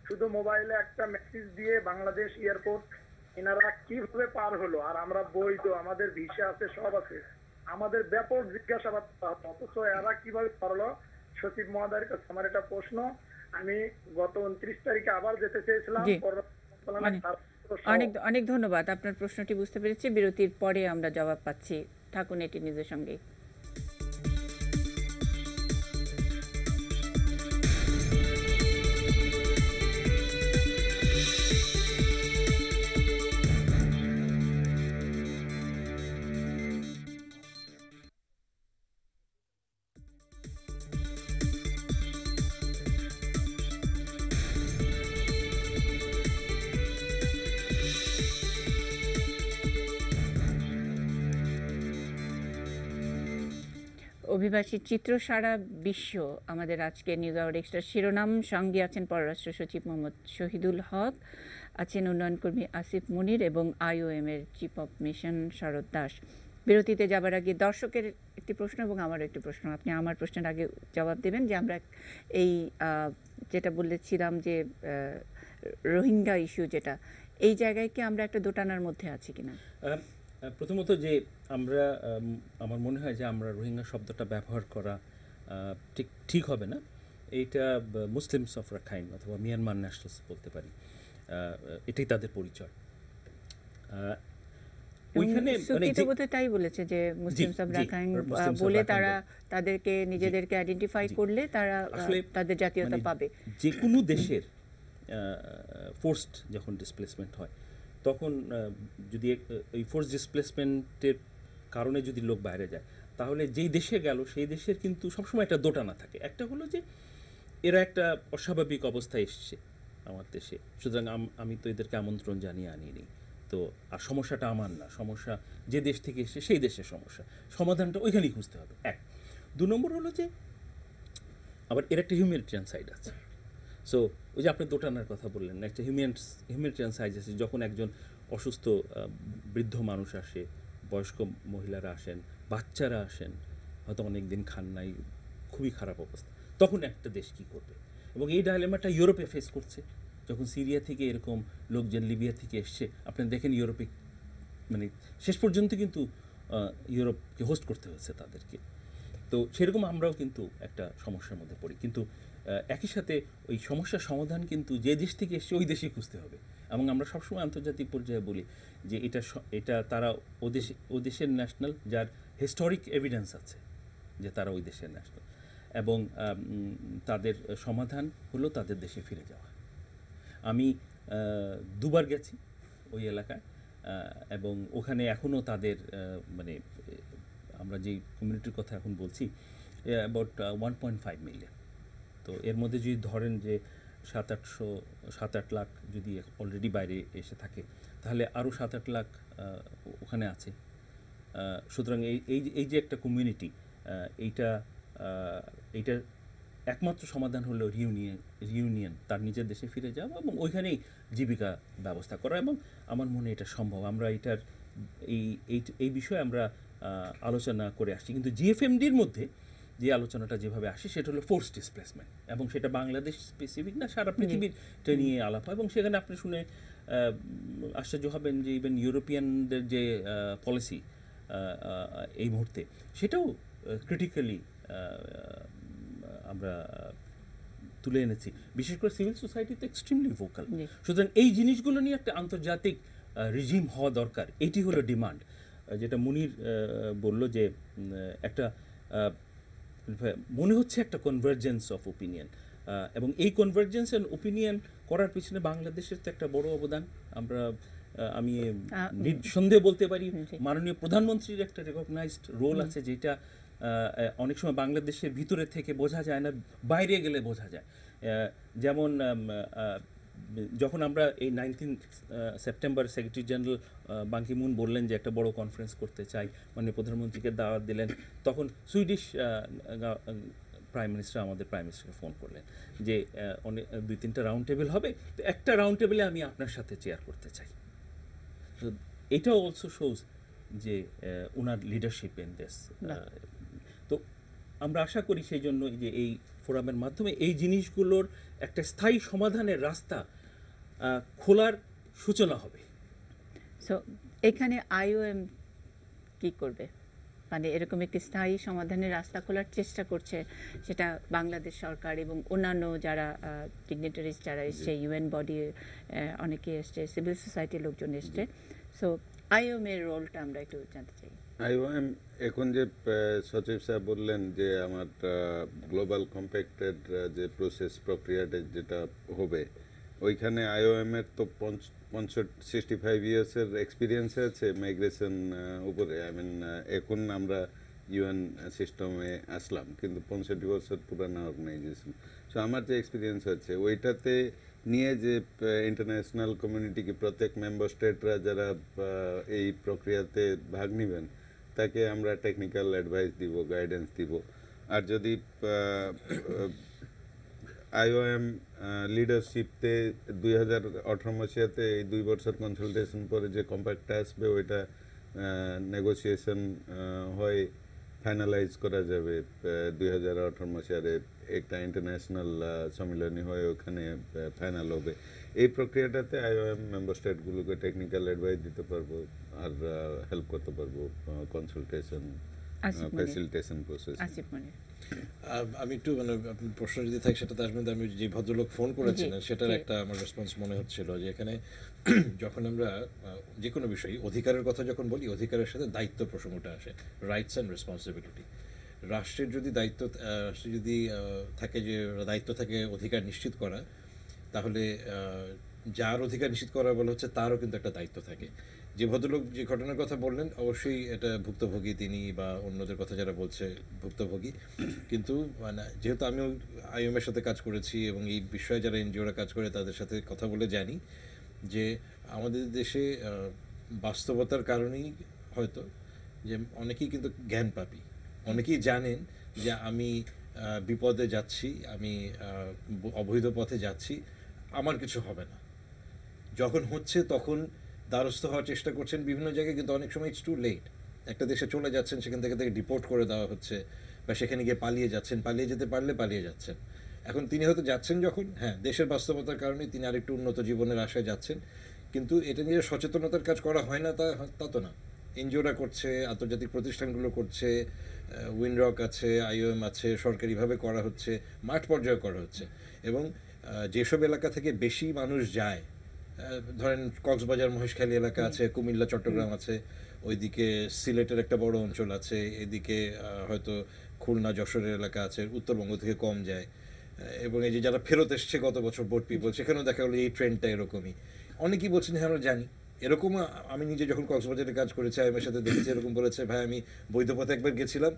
G: শুধু মোবাইলে একটা মেসেজ দিয়ে বাংলাদেশ এয়ারপোর্ট, এনারা কিভাবে পার হলো? আর আমরা বৈধ, আমাদের ভিসা আছে, সব আছে, আমাদের ব্যাপক জিজ্ঞাসাবাদ, অথচ এরা কিভাবে পারলো? সচিব মহোদয়ের কাছে আমার একটা প্রশ্ন। আমি গত 29 তারিখে আবার যেতে চেয়েছিলাম।
A: অনেক ধন্যবাদ, আপনার প্রশ্নটি বুঝতে পেরেছি। বিরতির পরে আমরা জবাব পাচ্ছি, থাকুন এটি নিজের সঙ্গে। অভিবাসী চিত্র সারা বিশ্ব আমাদের আজকে নিউজ আওয়ার এক্সট্রা শিরোনাম। সঙ্গে আছেন পররাষ্ট্র সচিব মোহাম্মদ শহীদুল হক, আছেন উন্নয়ন কর্মী আসিফ মুনির এবং IOM এর চিফ অফ মিশন শরৎ দাস। বিরতিতে যাবার আগে দর্শকের একটি প্রশ্ন এবং আমারও একটি প্রশ্ন, আপনি আমার প্রশ্নের আগে জবাব দেবেন যে আমরা এই যেটা বলেছিলাম যে রোহিঙ্গা ইস্যু, যেটা এই জায়গায় কি আমরা একটা দোটানার মধ্যে আছি কিনা?
B: প্রথমত যে আমরা আমার মনে হয় যে আমরা রোহিঙ্গা শব্দটা ব্যবহার করা ঠিক হবে না। এইটা মুসলিমস অফ রাখাইন অথবা মিয়ানমার ন্যাশনালস বলতে পারি, এটাই তাদের পরিচয়। ওইখানে মানে
A: সুকি তো বোধহয় তাই বলেছে যে মুসলিম সাব
B: জি,
A: রাখাইন
B: মুসলিম সাব
A: বলে
B: রাখাইন
A: তারা তাদেরকে নিজেদেরকে আইডেন্টিফাই করলে তারা
B: আসলে
A: তাদের জাতীয়তা
B: মানে
A: পাবে।
B: যে কোনো দেশের ফোর্সড যখন ডিসপ্লেসমেন্ট হয় তখন যদি এই ফোর্স ডিসপ্লেসমেন্টের কারণে যদি লোক বাইরে যায় তাহলে যেই দেশে গেল সেই দেশের কিন্তু সবসময় একটা দোটানা থাকে। একটা হলো যে এরা একটা অস্বাভাবিক অবস্থায় এসছে আমার দেশে, সুতরাং আমি তো এদেরকে আমন্ত্রণ জানিয়ে আনিনি, তো আর সমস্যাটা আমার না, সমস্যা যে দেশ থেকে এসছে সেই দেশের সমস্যা, সমাধানটা ওইখানেই খুঁজতে হবে। এক, দু নম্বর হলো যে আবার এর একটা হিউম্যানিটেরিয়ান সাইড আছে। সো ওই যে আপনি দোটানার কথা বললেন, একটা হিউম্যানিটেরিয়ান সাইড আছে। যখন একজন অসুস্থ বৃদ্ধ মানুষ আসে, বয়স্ক মহিলারা আসেন, বাচ্চারা আসেন, হয়তো অনেক দিন খান নাই, খুবই খারাপ অবস্থা, তখন একটা দেশ কী করবে? এবং এই ডায়লেমাটা ইউরোপে ফেস করছে। যখন সিরিয়া থেকে এরকম লোকজন লিবিয়া থেকে এসছে, আপনি দেখেন ইউরোপে মানে শেষ পর্যন্ত কিন্তু ইউরোপকে হোস্ট করতে হয়েছে তাদেরকে। তো সেরকম আমরাও কিন্তু একটা সমস্যার মধ্যে পড়ি, কিন্তু একই সাথে ওই সমস্যার সমাধান কিন্তু যে দেশ থেকে এসছে ওই দেশেই খুঁজতে হবে। এবং আমরা সবসময় আন্তর্জাতিক পর্যায়ে বলি যে এটা তারা ও দেশের ন্যাশনাল, যার হিস্টোরিক এভিডেন্স আছে যে তারা ওই দেশের ন্যাশনাল, এবং তাদের সমাধান হলো তাদের দেশে ফিরে যাওয়া। আমি দুবার গেছি ওই এলাকায়, এবং ওখানে এখনও তাদের মানে আমরা যেই কমিউনিটির কথা এখন বলছি অ্যাবাউট 1.5 মিলিয়ন। তো এর মধ্যে যদি ধরেন যে 7-8 লাখ যদি অলরেডি বাইরে এসে থাকে, তাহলে আরও 7-8 লাখ ওখানে আছে। সুতরাং এই যে একটা কমিউনিটি, এইটার একমাত্র সমাধান হলো রিউনিয়ন, তার নিজের দেশে ফিরে যাওয়া এবং ওইখানেই জীবিকা ব্যবস্থা করা। এবং আমার মনে এটা সম্ভব। আমরা এটার এই বিষয়ে আমরা আলোচনা করে আসছি, কিন্তু জিএফএমডির মধ্যে যে আলোচনাটা যেভাবে আসে সেটা হলো ফোর্স ডিসপ্লেসমেন্ট, এবং সেটা বাংলাদেশ স্পেসিফিক না, সারা পৃথিবীরটা নিয়ে আলাপ হয়। এবং সেখানে আপনি শুনে আশ্চর্য হবেন যে ইভেন ইউরোপিয়ানদের যে পলিসি এই মুহূর্তে, সেটাও ক্রিটিক্যালি আমরা তুলে এনেছি। বিশেষ করে সিভিল সোসাইটি তো এক্সট্রিমলি ভোকাল। সুতরাং এই জিনিসগুলো নিয়ে একটা আন্তর্জাতিক রিজিম হওয়া দরকার, এটি হলো ডিমান্ড। যেটা মুনির বলল যে একটা মনে হচ্ছে একটা কনভার্জেন্স অফ ওপিনিয়ন, এবং এই কনভার্জেন্স অ্যান্ড ওপিনিয়ন করার পিছনে বাংলাদেশের তো একটা বড় অবদান। আমি নিঃসন্দেহে বলতে পারি মাননীয় প্রধানমন্ত্রীর একটা রেকগনাইজড রোল আছে, যেটা অনেক সময় বাংলাদেশের ভিতরে থেকে বোঝা যায় না, বাইরে গেলে বোঝা যায়। যেমন যখন আমরা এই 19 সেপ্টেম্বর সেক্রেটারি জেনারেল বান কি মুন বললেন যে একটা বড় কনফারেন্স করতে চাই, মানে প্রধানমন্ত্রীকে দাওয়াত দিলেন, তখন সুইডিশ প্রাইম মিনিস্টার আমাদের প্রাইম মিনিস্টারকে ফোন করলেন যে 2-3টা রাউন্ড টেবিল হবে, তো একটা রাউন্ড টেবিলে আমি আপনার সাথে চেয়ার করতে চাই। তো এটাও অলসো শোজ যে ওনার লিডারশিপ ইন দিস। তো আমরা আশা করি সেই জন্য যে এই ফোরামের মাধ্যমে এই জিনিসগুলোর একটা স্থায়ী সমাধানের রাস্তা খোলার সূচনা হবে।
A: সো এখানে আইওএম কি করবে? মানে এরকম একটি স্থায়ী সমাধানের রাস্তা খোলার চেষ্টা করছে, সেটা বাংলাদেশ সরকার এবং অন্যান্য যারা ডিগনিটারিজ যারা এসছে, ইউএন বডি অনেকে এসছে, সিভিল সোসাইটির লোকজন এসছে। সো আইওএম এর রোলটা আমরা একটু জানতে চাই।
F: আইওএম এখন যে সচিব সাহেব বললেন যে আমার গ্লোবাল কম্প্যাক্টের যে প্রক্রিয়াটা যেটা হবে, ওইখানে আইওএম এর তো 65 ইয়ার্সের এক্সপিরিয়েন্স আছে মাইগ্রেশন উপরে। এখন আমরা ইউএন সিস্টেমে আসলাম, কিন্তু 65 বছর পুরানো অর্গানাইজেশন। সো আমার যে এক্সপিরিয়েন্স আছে ওইটাতে নিয়ে যে ইন্টারন্যাশনাল কমিউনিটিকে, প্রত্যেক মেম্বার স্টেটরা যারা এই প্রক্রিয়াতে ভাগ নেবেন, তাকে আমরা টেকনিক্যাল অ্যাডভাইস দিব, গাইডেন্স দিব। আর যদি আইওএম লিডারশিপতে 2018 মସିহাতে এই 2 বছর কনসালটেশন পরে যে কম্প্যাক্টটা আসবে, ওইটা নেগোসিয়েশন হয়, ফাইনালাইজ করা যাবে 2018 মସିহারে একটা ইন্টারন্যাশনাল সম্মেলনী হয়, ওখানে ফাইনাল হবে। এই প্রক্রিয়াটাতে আইওএম মেম্বার স্টেটগুলোকে টেকনিক্যাল অ্যাডভাইস দিতে পারবো আর হেল্প করতে পারবো consultation
A: Asif Monir.
F: Facilitation process.
A: Asif Monir.
E: আমি একটু মানে আপনার প্রশ্ন যদি থাকে সেটা আসবেন, আমি যে ভদ্রলোক ফোন করেছিলেন
A: জি,
E: সেটার
A: জি।
E: একটা আমার রেসপন্স মনে হচ্ছিল যে এখানে যখন আমরা যে কোনো বিষয়ে অধিকারের কথা যখন বলি, অধিকারের সাথে দায়িত্ব প্রসঙ্গটা আসে, রাইটস অ্যান্ড রেসপন্সিবিলিটি। রাষ্ট্রের যদি দায়িত্ব রাষ্ট্রের যদি থাকে যে দায়িত্ব থাকে অধিকার নিশ্চিত করা, তাহলে যার অধিকার নিশ্চিত করা বলা হচ্ছে তারও কিন্তু একটা দায়িত্ব থাকে। যে ভদ্রলোক যে ঘটনার কথা বললেন অবশ্যই এটা ভুক্তভোগী তিনি, বা অন্যদের কথা যারা বলছে ভুক্তভোগী, কিন্তু মানে যেহেতু আমিও আইএমের সাথে কাজ করেছি এবং এই বিষয়ে যারা এনজিওরা কাজ করে তাদের সাথে কথা বলে জানি যে আমাদের দেশে বাস্তবতার কারণেই হয়তো যে অনেকেই কিন্তু জ্ঞান পাপী, অনেকেই জানেন যে আমি বিপদে যাচ্ছি, আমি অবৈধ পথে যাচ্ছি, আমার কিছু হবে না, যখন হচ্ছে তখন দ্বারস্থ হওয়ার চেষ্টা করছেন বিভিন্ন জায়গায়, কিন্তু অনেক সময় ইটস টু লেট। একটা দেশে চলে যাচ্ছেন, সেখান থেকে ডিপোর্ট করে দেওয়া হচ্ছে, বা সেখানে গিয়ে পালিয়ে যাচ্ছেন, পালিয়ে যেতে পারলে পালিয়ে যাচ্ছেন। এখন তিনি হয়তো যাচ্ছেন যখন, হ্যাঁ দেশের বাস্তবতার কারণে তিনি আরেকটু উন্নত জীবনের আশায় যাচ্ছেন, কিন্তু এটা নিয়ে সচেতনতার কাজ করা হয় না তা তো না। এনজিওরা করছে, আন্তর্জাতিক প্রতিষ্ঠানগুলো করছে, উইনরক আছে, আইওএম আছে, সরকারিভাবে করা হচ্ছে, মাঠ পর্যায়ে করা হচ্ছে। এবং যেসব এলাকা থেকে বেশি মানুষ যায়, ধরেন কক্সবাজার মহেশখালী এলাকা আছে, কুমিল্লা চট্টগ্রাম আছে, ওইদিকে সিলেটের একটা বড় অঞ্চল আছে, এদিকে হয়তো খুলনা যশোরের এলাকা আছে, উত্তরবঙ্গ থেকে কম যায়। এবং এই যে যারা ফেরত এসছে গত বছর বোট পিপল, সেখানেও দেখা গেলো এই ট্রেন্ডটা এরকমই। অনেকেই বলছেন হ্যাঁ আমরা জানি। এরকম আমি নিজে যখন কক্সবাজারে কাজ করেছি আইএমের সাথে দেখেছি, এরকম বলেছে ভাই আমি বৈধ পথে একবার গেছিলাম,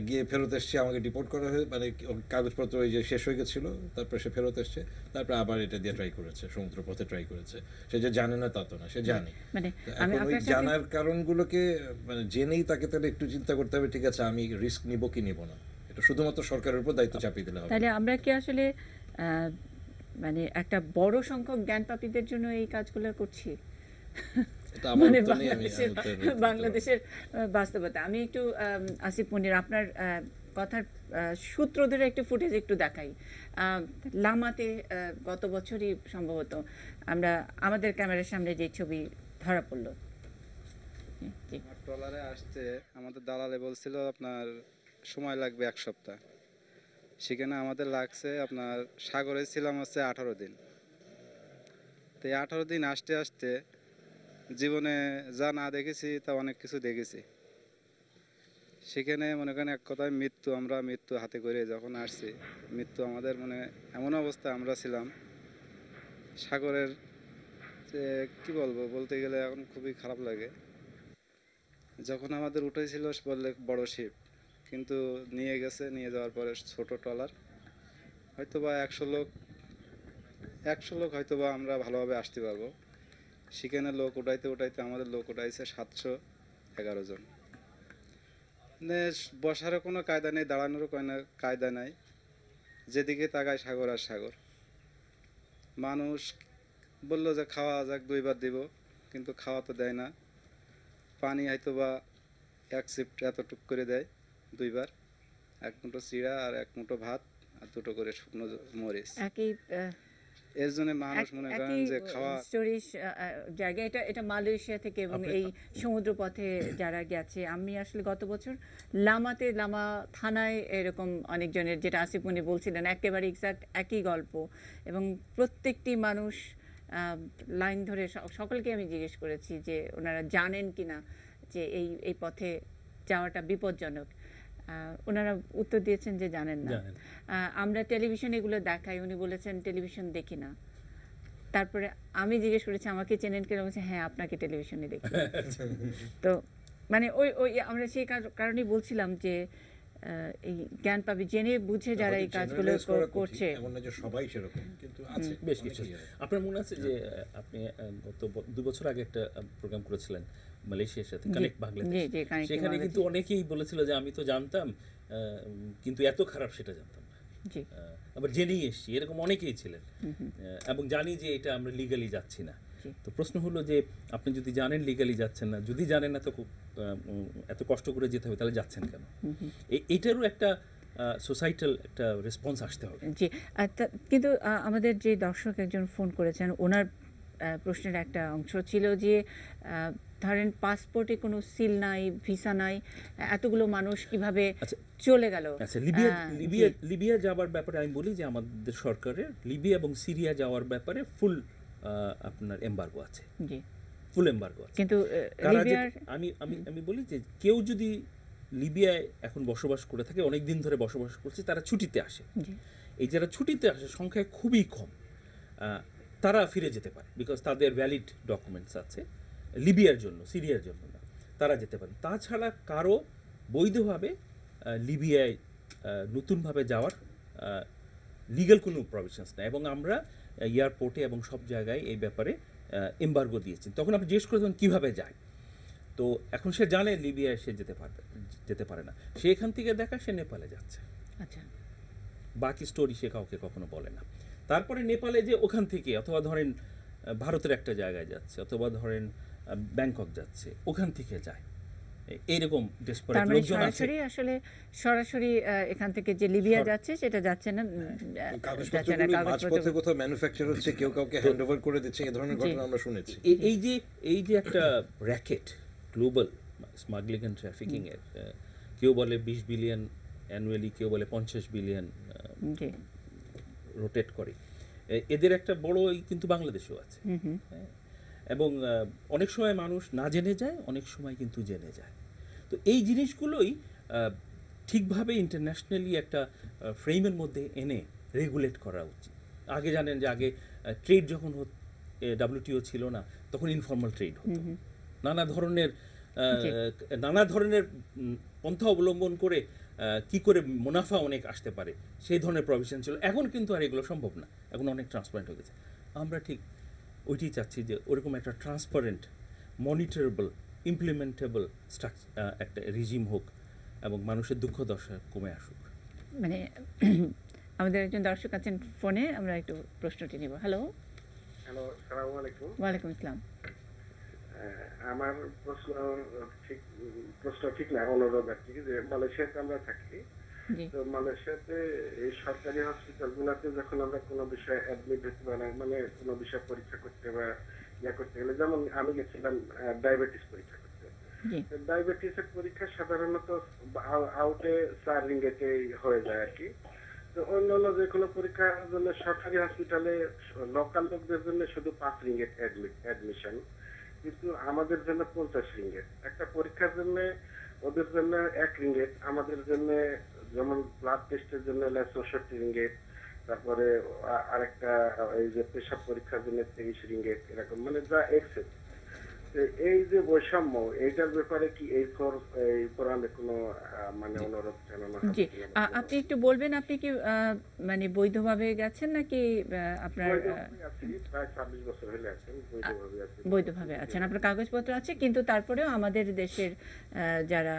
E: গিয়ে ফেরত এসছে, আমাকে ডিপোর্ট করা হয়ে মানে কাগজপত্র ওই যে শেষ হয়ে গেছিলো, তারপরে সে ফেরত এসছে, তারপরে আবার এটা দিয়ে ট্রাই করেছে, সমুদ্র পথে ট্রাই করেছে। সে যে জানে না তা তো না, সে জানে।
A: মানে
E: এখন ওই জানার কারণগুলোকে মানে জেনেই তাকে তাহলে একটু চিন্তা করতে হবে, ঠিক আছে আমি রিস্ক নিব কি নিব না, এটা শুধুমাত্র সরকারের উপর দায়িত্ব চাপিয়ে দিলে হবে।
A: তাহলে আমরা কি আসলে মানে একটা বড় সংখ্যক জ্ঞানপাপীদের জন্য এই কাজগুলো করছি?
E: এটা আমার
A: মানে
E: উত্তর নেই, আমি
A: বাংলাদেশের বাস্তবতা। আমি একটু আসিফ মনির আপনার কথার সূত্র ধরে একটু ফুটেজ একটু দেখাই। লামাতে গত বছরই সম্ভবত আমরা আমাদের ক্যামেরার সামনে যে ছবি ধরা পড়লো। জি।
H: ট্রলারে আসতে আমাদের দালালে বলছিল আপনার সময় লাগবে 1 সপ্তাহ, সেখানে আমাদের লাগছে আপনার সাগরে ছিলাম হচ্ছে 18 দিন। তো এই 18 দিন আসতে আসতে জীবনে যা না দেখেছি তা অনেক কিছু দেখেছি। সেখানে মনে করেন এক কথায় আমরা মৃত্যু হাতে করে যখন আসছি, মৃত্যু আমাদের মানে এমন অবস্থা আমরা ছিলাম সাগরের যে কি বলতে গেলে এখন খুবই খারাপ লাগে। যখন আমাদের উঠেছিল বললে বড় শিপ, কিন্তু নিয়ে যাওয়ার পরে ছোট ট্রলার, হয়তো বা 100 লোক হয়তো বা আমরা ভালোভাবে আসতে পারবো। সেখানে লোক উঠাইতে আমাদের লোক উঠাইছে 711 জন। মানে বসারও কোনো কায়দা নেই, দাঁড়ানোরও কোনো কায়দা নাই, যেদিকে তাকায় সাগর আর সাগর। মানুষ বললো যে খাওয়া যাক 2 বার দিব, কিন্তু খাওয়া তো দেয় না। পানি হয়তো বা 1 শিফট এতটুক করে দেয় 2 বার, 1 মুঠো চিড়া আর 1 মুঠো ভাত আর 2টো করে শুকনো মরিচ।
A: একই
H: এর জন্য মানুষ মনে করেন যে খাওয়া
A: জায়গা। এটা মালয়েশিয়া থেকে, এবং এই সমুদ্র পথে যারা গেছে, আমি আসলে গত বছর লামা থানায় এরকম অনেকজনের, যেটা আসিফ মনি বলছিলেন একেবারে এক্সাক্ট একই গল্প, এবং প্রত্যেকটি মানুষ লাইন ধরে সকলকে আমি জিজ্ঞেস করেছি যে ওনারা জানেন কিনা যে এই পথে যাওয়াটা বিপজ্জনক। ওনারা উত্তর দিয়েছেন যে জানেন না। আমরা টেলিভিশন এগুলো দেখাই, উনি বলেছেন টেলিভিশন দেখি না। তারপরে আমি জিজ্ঞেস করেছি আমাকে চেনেন কেন, বলছে হ্যাঁ আপনাকে টেলিভিশনে দেখি। তো মানে ওই আমরা সেই কারণেই বলছিলাম যে এই জ্ঞান পাবে জেনে বুঝে যারা এই কাজগুলো করছে,
E: এমন না যে সবাই সেরকম, কিন্তু আছে
B: বেশ কিছু। আপনার মনে আছে যে আপনি গত 2 বছর আগে একটা প্রোগ্রাম করেছিলেন মালয়েশিয়ার সাথে, কানেক্ট বাংলাদেশ। সেখানে কিন্তু অনেকেই বলেছিল যে আমি তো জানতাম, কিন্তু এত খারাপ সেটা জানতাম না, আবার জেনেই এসছি, এরকম অনেকেই ছিলেন। এবং জানি যে এটা আমরা লিগালি যাচ্ছি না। তো প্রশ্ন হলো যে আপনি যদি জানেন লিগালি যাচ্ছেন না, যদি জানেন না তো এত কষ্ট করে যেতে হবে, তাহলে যাচ্ছেন কেন? এইটারও একটা সোসাইটাল একটা রেসপন্স আসতে হবে।
A: জি, কিন্তু আমাদের যে দর্শক একজন ফোন করেছেন, ওনার প্রশ্নের একটা অংশ ছিল যে ধরেন পাসপোর্টে কোনো সিল নাই, ভিসা নাই, এতগুলো মানুষ কিভাবে
B: আচ্ছা,
A: চলে গেল?
B: আচ্ছা,
A: জি,
B: লিবিয়া যাওয়ার ব্যাপারে আমি বলি যে আমাদের সরকারের লিবিয়া এবং সিরিয়া যাওয়ার ব্যাপারে ফুল আপনার এমবার্গো আছে,
A: জি।
B: ফুল এমবার্গো আছে।
A: কিন্তু
B: কারা যে
A: লিবিয়ার
B: আমি আমি আমি বলি যে কেউ যদি লিবিয়ায় এখন বসবাস করে থাকে, অনেক দিন ধরে বসবাস করছে, তারা ছুটিতে আসে,
A: জি,
B: এই যারা ছুটিতে আসে সংখ্যা খুবই কম, তারা ফিরে যেতে পারে বিকজ তাদের ভ্যালিড ডকুমেন্টস আছে লিবিয়ার জন্য, সিরিয়ার জন্য না, তারা যেতে পারে। তাছাড়া কারো বৈধভাবে লিবিয়ায় নতুনভাবে যাওয়ার লিগ্যাল কোনো প্রভিশনস নেই, এবং আমরা এয়ারপোর্টে এবং সব জায়গায় এই ব্যাপারে এমবার্গো দিয়েছি। তখন আপনি জিজ্ঞেস করেছেন কীভাবে যায়, তো এখন সে জানে লিবিয়ায় সে যেতে পারে না, সে এখান থেকে দেখা সে নেপালে যাচ্ছে,
A: আচ্ছা,
B: বাকি স্টোরি সে কাউকে কখনো বলে না। তারপরে নেপালে যে ওখান থেকে অথবা ধরেন ভারতের একটা জায়গায় যাচ্ছে, অথবা ধরেন ব্যাংকক যাচ্ছে, ওখান থেকে যায়, এইরকম ডেসপারেট
A: তার মানে
B: লোকজন আছে।
A: সরাসরি এখান থেকে যে লিবিয়া যাচ্ছে সেটা যাচ্ছে না, যাচ্ছে না,
E: কাগজপত্রগুলো মাঝপথে কোথাও ম্যানুফ্যাকচার হচ্ছে, কেউ কাউকে হ্যান্ড ওভার করে দিচ্ছে, এই ধরনের ঘটনা আমরা শুনেছি।
B: এই যে একটা racket, global smuggling and trafficking এর, কেউ বলে 20 বিলিয়ন অ্যানুয়ালি, কেউ বলে 50 বিলিয়ন
A: জি,
B: রোটেট করে, এদের একটা বড় কিন্তু বাংলাদেশেও আছে। হ্যাঁ, এবং অনেক সময় মানুষ না জেনে যায়, অনেক সময় কিন্তু জেনে যায়। তো এই জিনিসগুলোই ঠিকভাবে ইন্টারন্যাশনালি একটা ফ্রেমের মধ্যে এনে রেগুলেট করা উচিত। আগে জানেন যে আগে ট্রেড যখন WTO ছিল না, তখন ইনফর্মাল ট্রেড হতো, নানা ধরনের পন্থা অবলম্বন করে কি করে মুনাফা অনেক আসতে পারে সেই ধরনের প্রভিশন ছিল। এখন কিন্তু আর এগুলো সম্ভব না, এখন অনেক ট্রান্সপারেন্ট হয়ে গেছে। আমরা ঠিক ওইটাই চাচ্ছি যে ওরকম একটা ট্রান্সপারেন্ট, মনিটরেবল, ইমপ্লিমেন্টেবল একটা রিজিম হোক এবং মানুষের দুঃখ দশা কমে আসুক।
A: মানে আমাদের একজন দর্শক আছেন ফোনে, আমরা একটু প্রশ্নটি নেব। হ্যালো,
I: আসসালামু আলাইকুম।
A: ওয়ালাইকুম আসসালাম।
I: আমার প্রশ্ন ঠিক না, অনুরোধ আর কি, যে মালয়েশিয়াতে আমরা থাকি,
A: জি,
I: তো মালয়েশিয়াতে এই সরকারি হসপিটাল গুলাতে যখন আমরা কোনো বিষয়ে অ্যাডমিট হতে মানে কোনো বিষয় পরীক্ষা করতে বা করতে গেলে, যেমন আমি গেছিলাম ডায়াবেটিস পরীক্ষা করতে,
A: জি,
I: ডায়াবেটিসের পরীক্ষা সাধারণত আউটে 4 রিঙ্গিতে হয়ে যায় আর কি। তো অন্যান্য যে কোনো পরীক্ষার জন্য সরকারি হসপিটালে লোকাল লোকদের জন্য শুধু 5 রিঙ্গিত অ্যাডমিশন, কিন্তু আমাদের জন্য 50 রিঙ্গিত একটা পরীক্ষার জন্য, ওদের জন্য 1 রিঙ্গিত, আমাদের জন্য যেমন ব্লাড টেস্টের জন্য 64 রিঙ্গিত, তারপরে আরেকটা এই যে পেশাব পরীক্ষার জন্য 23 রিঙ্গিত, এরকম মানে যা এক্সেস। এই যে বৈষম্য, এইটার ব্যাপারে কি এই ফোরামে কোনো মানে অনুরোধ জানানো
A: জি, আপনি একটু বলবেন, আপনি কি মানে বৈধভাবে গেছেন নাকি আপনার
I: প্রায় 26 বছর হলে আছেন, বৈধভাবে আছেন?
A: বৈধভাবে আছেন, আপনার কাগজপত্র আছে, কিন্তু তারপরেও আমাদের দেশের যারা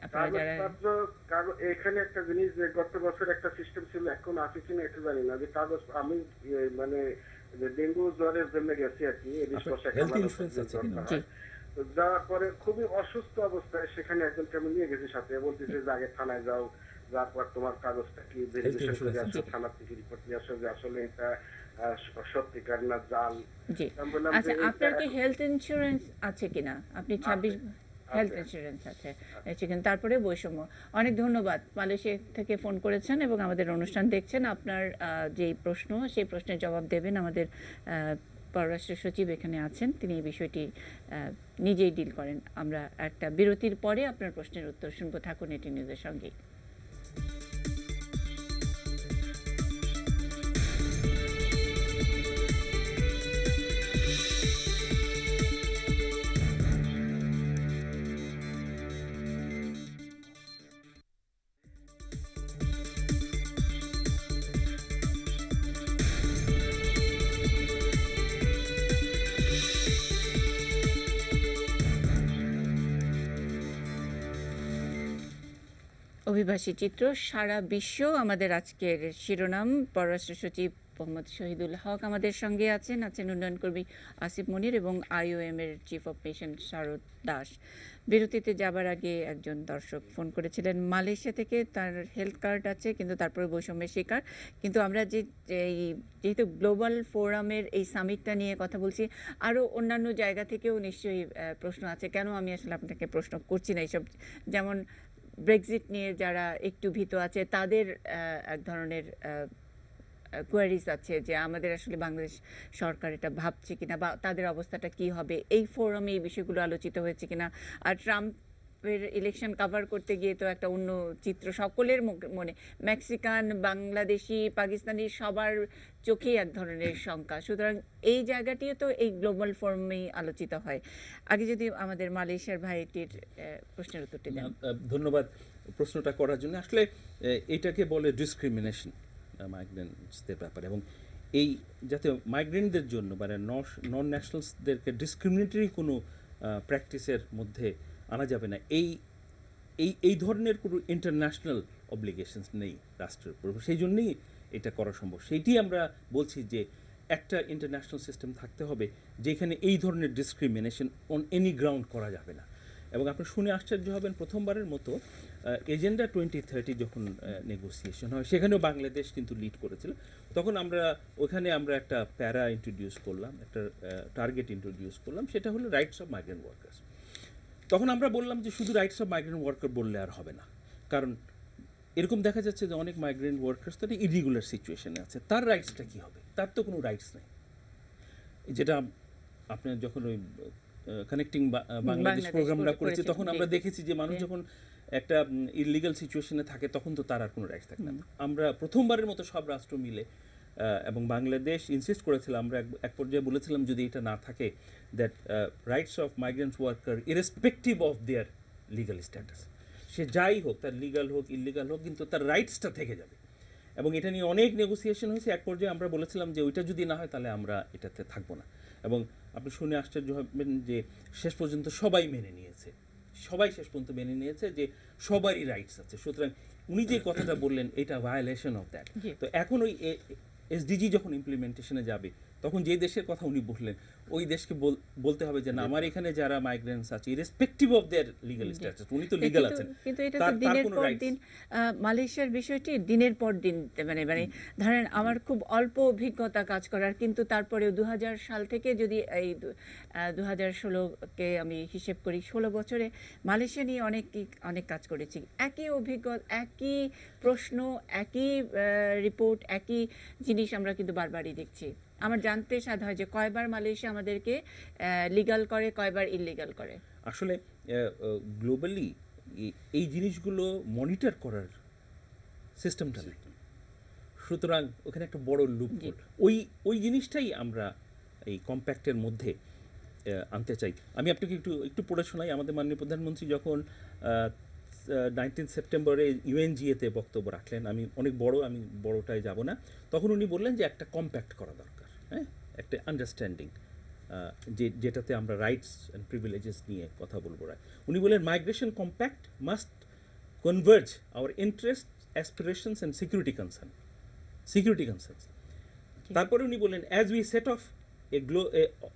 A: আপনারা যারা
I: এখানে একটা জিনিস, যে গত বছর একটা সিস্টেম ছিল, এখন আছে কিনা এটা জানি না, যে কাগজ আমি মানে ডেঙ্গু জ্বরের জন্য গেছি আর কি, তো যাওয়ার পরে খুবই অসুস্থ অবস্থায় সেখানে একজনকে আমি নিয়ে গেছি সাথে, বলতেছে যে আগে থানায় যাও, যাওয়ার পর তোমার কাগজটা কি ভেরিফিকেশন করে আসো, থানা থেকে রিপোর্ট নিয়ে আসো যে আসলে এটা সত্যিকার না জাল।
A: জি, আচ্ছা, আপনার কি হেলথ ইন্স্যুরেন্স আছে কিনা? আপনি 26 হেলথ ইন্স্যুরেন্স আছে, কিন্তু তারপরে বৈষম্য। অনেক ধন্যবাদ, মালয়েশিয়া থেকে ফোন করেছেন এবং আমাদের অনুষ্ঠান দেখছেন। আপনার যে প্রশ্ন, সেই প্রশ্নের জবাব দেবেন আমাদের পররাষ্ট্র সচিব এখানে আছেন, তিনি এই বিষয়টি নিজেই ডিল করেন। আমরা একটা বিরতির পরে আপনার প্রশ্নের উত্তর শুনবো। থাকুন এটি নিউজের সঙ্গেই। অভিবাসী চিত্র সারা বিশ্ব আমাদের আজকের শিরোনাম। পররাষ্ট্র সচিব মোহাম্মদ শহীদুল হক আমাদের সঙ্গে আছেন উন্নয়ন কর্মী আসিফ মনির এবং IOM এর চিফ অফ মিশন শারদ দাস। বিরতিতে যাবার আগে একজন দর্শক ফোন করেছিলেন মালয়েশিয়া থেকে, তার হেলথ কার্ড আছে কিন্তু তারপরে বৈষম্যের শিকার। কিন্তু আমরা যেহেতু গ্লোবাল ফোরামের এই সামিটটা নিয়ে কথা বলছি, আরও অন্যান্য জায়গা থেকেও নিশ্চয়ই প্রশ্ন আছে। কেন আমি আসলে আপনাকে প্রশ্ন করছি না এইসব, যেমন ব্রেক্সিট নিয়ে যারা একটু ভীত আছে তাদের এক ধরনের কোয়ারিজ আছে যে আমাদের আসলে বাংলাদেশ সরকার এটা ভাবছে কিনা বা তাদের অবস্থাটা কি হবে, এই ফোরামে এই বিষয়গুলো আলোচিত হয়েছে কিনা। আর ট্রাম্পের ইলেকশন কভার করতে গিয়ে তো একটা অন্য চিত্র সকলের মনে, মেক্সিকান, বাংলাদেশি, পাকিস্তানি সবার চোখেই এক ধরনের শঙ্কা। সুতরাং এই জায়গাটিও তো এই গ্লোবাল ফোরামেই আলোচিত হয়। আগে যদি আমাদের মালয়েশিয়ার ভাইটির প্রশ্নের উত্তরটি দেন।
B: ধন্যবাদ প্রশ্নটা করার জন্য। আসলে এটাকে বলে ডিসক্রিমিনেশন মাইগ্রেন্টসদের ব্যাপারে, এবং এই যাতে মাইগ্রেন্টদের জন্য মানে নন ন্যাশনালসদেরকে ডিসক্রিমিনেটরি কোনো প্র্যাকটিসের মধ্যে আনা যাবে না, এই ধরনের কোনো ইন্টারন্যাশনাল অব্লিগেশনস নেই রাষ্ট্রের উপর। সেই জন্যই এটা করা সম্ভব। সেইটি আমরা বলছি যে একটা ইন্টারন্যাশনাল সিস্টেম থাকতে হবে যেখানে এই ধরনের ডিসক্রিমিনেশন অন এনি গ্রাউন্ড করা যাবে না। এবং আপনি শুনে আশ্চর্য হবেন, প্রথমবারের মতো এজেন্ডা 2030 যখন নেগোসিয়েশন হয় সেখানেও বাংলাদেশ কিন্তু লিড করেছিল। তখন ওখানে আমরা একটা প্যারা ইন্ট্রোডিউস করলাম, একটা টার্গেট ইন্ট্রোডিউস করলাম, সেটা হলো রাইটস অফ মাইগ্রেন্ট ওয়ার্কার্স। তখন আমরা বললাম যে শুধু রাইটস অফ মাইগ্রেন্ট ওয়ার্কার বললে আর হবে না, কারণ এরকম দেখা যাচ্ছে যে অনেক মাইগ্রেন্ট ওয়ার্কার্স তারা ইরেগুলার সিচুয়েশনে আছে, তার রাইটসটা কী হবে? তার তো কোনো রাইটস নেই। যেটা আপনার যখন ওই কানেক্টিং বাংলাদেশ প্রোগ্রামটা করেছে তখন আমরা দেখেছি যে মানুষ যখন একটা ইলিগাল সিচুয়েশনে থাকে তখন তো তার আর কোনো রাইটস থাকে না। আমরা প্রথমবারের মতো সব রাষ্ট্র মিলে এবং বাংলাদেশ ইনসিস্ট করেছিলাম, আমরা এক পর্যায়ে বলেছিলাম যদি এটা না থাকে that rights of migrants worker irrespective of their legal status, সে যাই হোক, তার লিগাল হোক ইললিগাল হোক, কিন্তু তার রাইটসটা থেকে যাবে। এবং এটা নিয়ে অনেক নেগোসিয়েশন হয়েছে। এক পর্যায়ে আমরা বলেছিলাম যে ওইটা যদি না হয় তাহলে আমরা এটাতে থাকবো না। এবং আপনি শুনে আশ্চর্য হবেন যে শেষ পর্যন্ত সবাই মেনে নিয়েছে, সবাই শেষ পর্যন্ত মেনে নিয়েছে যে সবারই রাইটস আছে। সুতরাং উনি যে কথাটা বললেন এটা ভায়োলেশন অফ দ্যাট। তো এখন ওই SDG যখন ইমপ্লিমেন্টেশনে যাবে তখন যে দেশের কথা উনি বললেন ওই দেশকে বলতে হবে যে না, আমার এখানে যারা মাইগ্রেন্টস আছে irrespective of there legal status, উনি তো লিগ্যাল আছেন,
A: কিন্তু এটা তো দিনের পর দিন মালয়েশিয়ার বিষয়টি দিনের পর দিন মানে ধরেন আমার খুব অল্প অভিজ্ঞতা কাজ করার, কিন্তু তারপরেও 2000 সাল থেকে যদি এই 2016কে আমি হিসেব করি, 16 বছরে মালয়েশিয়া নিয়ে অনেক কাজ করেছি। একই অভিজ্ঞতা, একই প্রশ্ন, একই রিপোর্ট, একই জিনিস আমরা কিন্তু বারবারই দেখছি। আমার জানতে সাধ হয় যে কয়বার মালয়েশিয়া আমাদেরকে লিগ্যাল করে, কয়বার ইললিগ্যাল করে।
B: আসলে গ্লোবালি এই জিনিসগুলো মনিটর করার সিস্টেমটা নেই, সুতরাং ওখানে একটা বড় লুপহোল। ওই জিনিসটাই আমরা এই কম্প্যাক্টের মধ্যে আনতে চাই। আমি আপনাকে একটু পড়ে শোনাই। আমাদের মাননীয় প্রধানমন্ত্রী যখন 19 সেপ্টেম্বরে UNGA-তে বক্তব্য রাখলেন, আমি বড়টায় যাব না, তখন উনি বললেন যে একটা কম্প্যাক্ট করা দরকার, হ্যাঁ, একটা আন্ডারস্ট্যান্ডিং যেটাতে আমরা রাইটস অ্যান্ড প্রিভিলেজেস নিয়ে কথা বলবো। উনি বললেন migration compact must converge hour interest, aspirations and security concerns. তারপরে উনি বললেন as we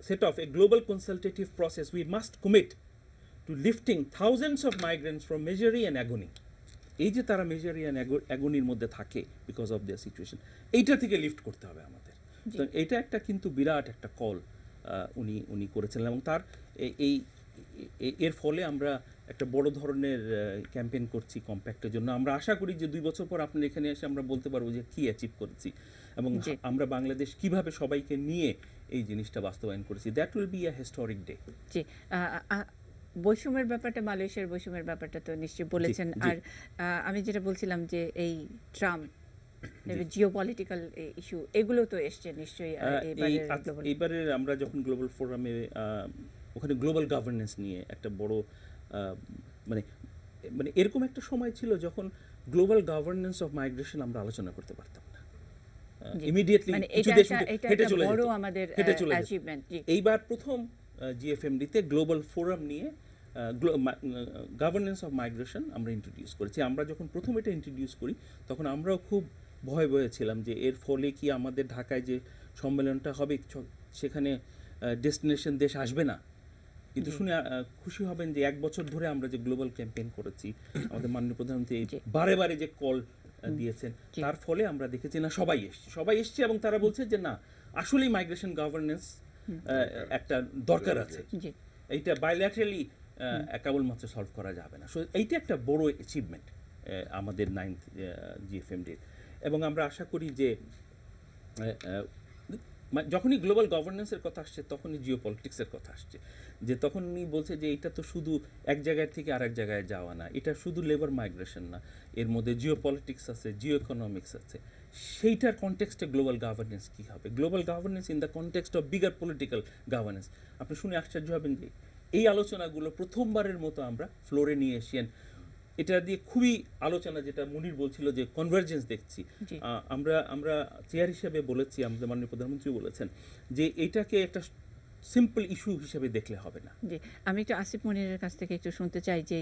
B: set of A global consultative process we must commit to lifting thousands of migrants from misery and agony. এই যে তারা মিজারি অ্যান্ড অ্যাগনির মধ্যে থাকে বিকজ অফ দেয়ার সিচুয়েশন, এইটা থেকে লিফট করতে হবে আমাদের। তো এটা একটা কিন্তু বিরাট একটা কল উনি করেছিলেন, এবং তার এর ফলে আমরা একটা বড় ধরনের ক্যাম্পেইন করছি কম্প্যাক্টের জন্য। আমরা আশা করি যে 2 বছর পর আপনার এখানে এসে আমরা বলতে পারবো যে কী অ্যাচিভ করেছি এবং আমরা বাংলাদেশ কিভাবে সবাইকে নিয়ে এই জিনিসটা বাস্তবায়ন করেছি। That will be a historic day.
A: জি, বৈষম্যের ব্যাপারটা, মালয়েশিয়ার বৈষম্যের ব্যাপারটা তো নিশ্চয়ই বলেছেন। আর আমি যেটা বলছিলাম যে এই ট্রাম্প জিওপলিটিক্যাল ইস্যু, এগুলো তো এসছে নিশ্চয়ই
B: এইবারে আমরা যখন গ্লোবাল ফোরামে ওখানে গ্লোবাল গভর্নেন্স নিয়ে একটা বড় মানে এরকম একটা সময় ছিল যখন গ্লোবাল গভর্নেন্স অফ মাইগ্রেশন আমরা আলোচনা করতে পারতাম না, ইমিডিয়েটলি হেঁটে চলে যেত। এইবার প্রথম GFMD-তে গ্লোবাল ফোরাম নিয়ে গভর্নেন্স অফ মাইগ্রেশন আমরা ইন্ট্রোডিউস করেছি। আমরা যখন প্রথম এটা ইন্ট্রোডিউস করি তখন আমরাও খুব ভয় ভয়ে ছিলাম যে এর ফলে কি আমাদের ঢাকায় যে সম্মেলনটা হবে সেখানে ডেস্টিনেশন দেশ আসবে না। কিন্তু শুনে খুশি হবেন যে 1 বছর ধরে আমরা যে গ্লোবাল ক্যাম্পেইন করেছি, আমাদের মাননীয় প্রধানমন্ত্রী বারে বারে যে কল দিয়েছেন, তার ফলে আমরা দেখেছি না সবাই এসছে এবং তারা বলছে যে না আসলেই মাইগ্রেশন গভর্নেন্স একটা দরকার আছে, এইটা বাইল্যাটারালি কেবলমাত্র সলভ করা যাবে না। সো এইটা একটা বড় অ্যাচিভমেন্ট আমাদের 9th GFMD-র। এবং আমরা আশা করি যে যখনই গ্লোবাল গভর্নেন্সের কথা আসছে তখনই জিও পলিটিক্সের কথা আসছে, যে তখন উনি বলছে যে এটা তো শুধু এক জায়গায় থেকে আরেক জায়গায় যাওয়া না, এটা শুধু লেবার মাইগ্রেশন না, এর মধ্যে জিও পলিটিক্স আছে, জিও ইকোনমিক্স আছে। সেইটার কনটেক্সটে গ্লোবাল গভর্নেন্স কী হবে, global governance in the context of bigger political governance. আপনি শুনে আশ্চর্য হবেন যে এই আলোচনাগুলো প্রথমবারের মতো আমরা ফ্লোরে নিয়ে এসেন। এটা দিয়ে খুবই আলোচনা, যেটা মুনির বলছিল যে কনভার্জেন্স দেখছি, আমরা চেয়ার হিসেবে বলেছি, আমাদের মাননীয় প্রধানমন্ত্রী বলেছেন যে এটাকে একটা সিম্পল ইস্যু হিসেবে দেখলে হবে না।
A: জি, আমি একটু আসিফ মনিরের কাছ থেকে একটু শুনতে চাই যে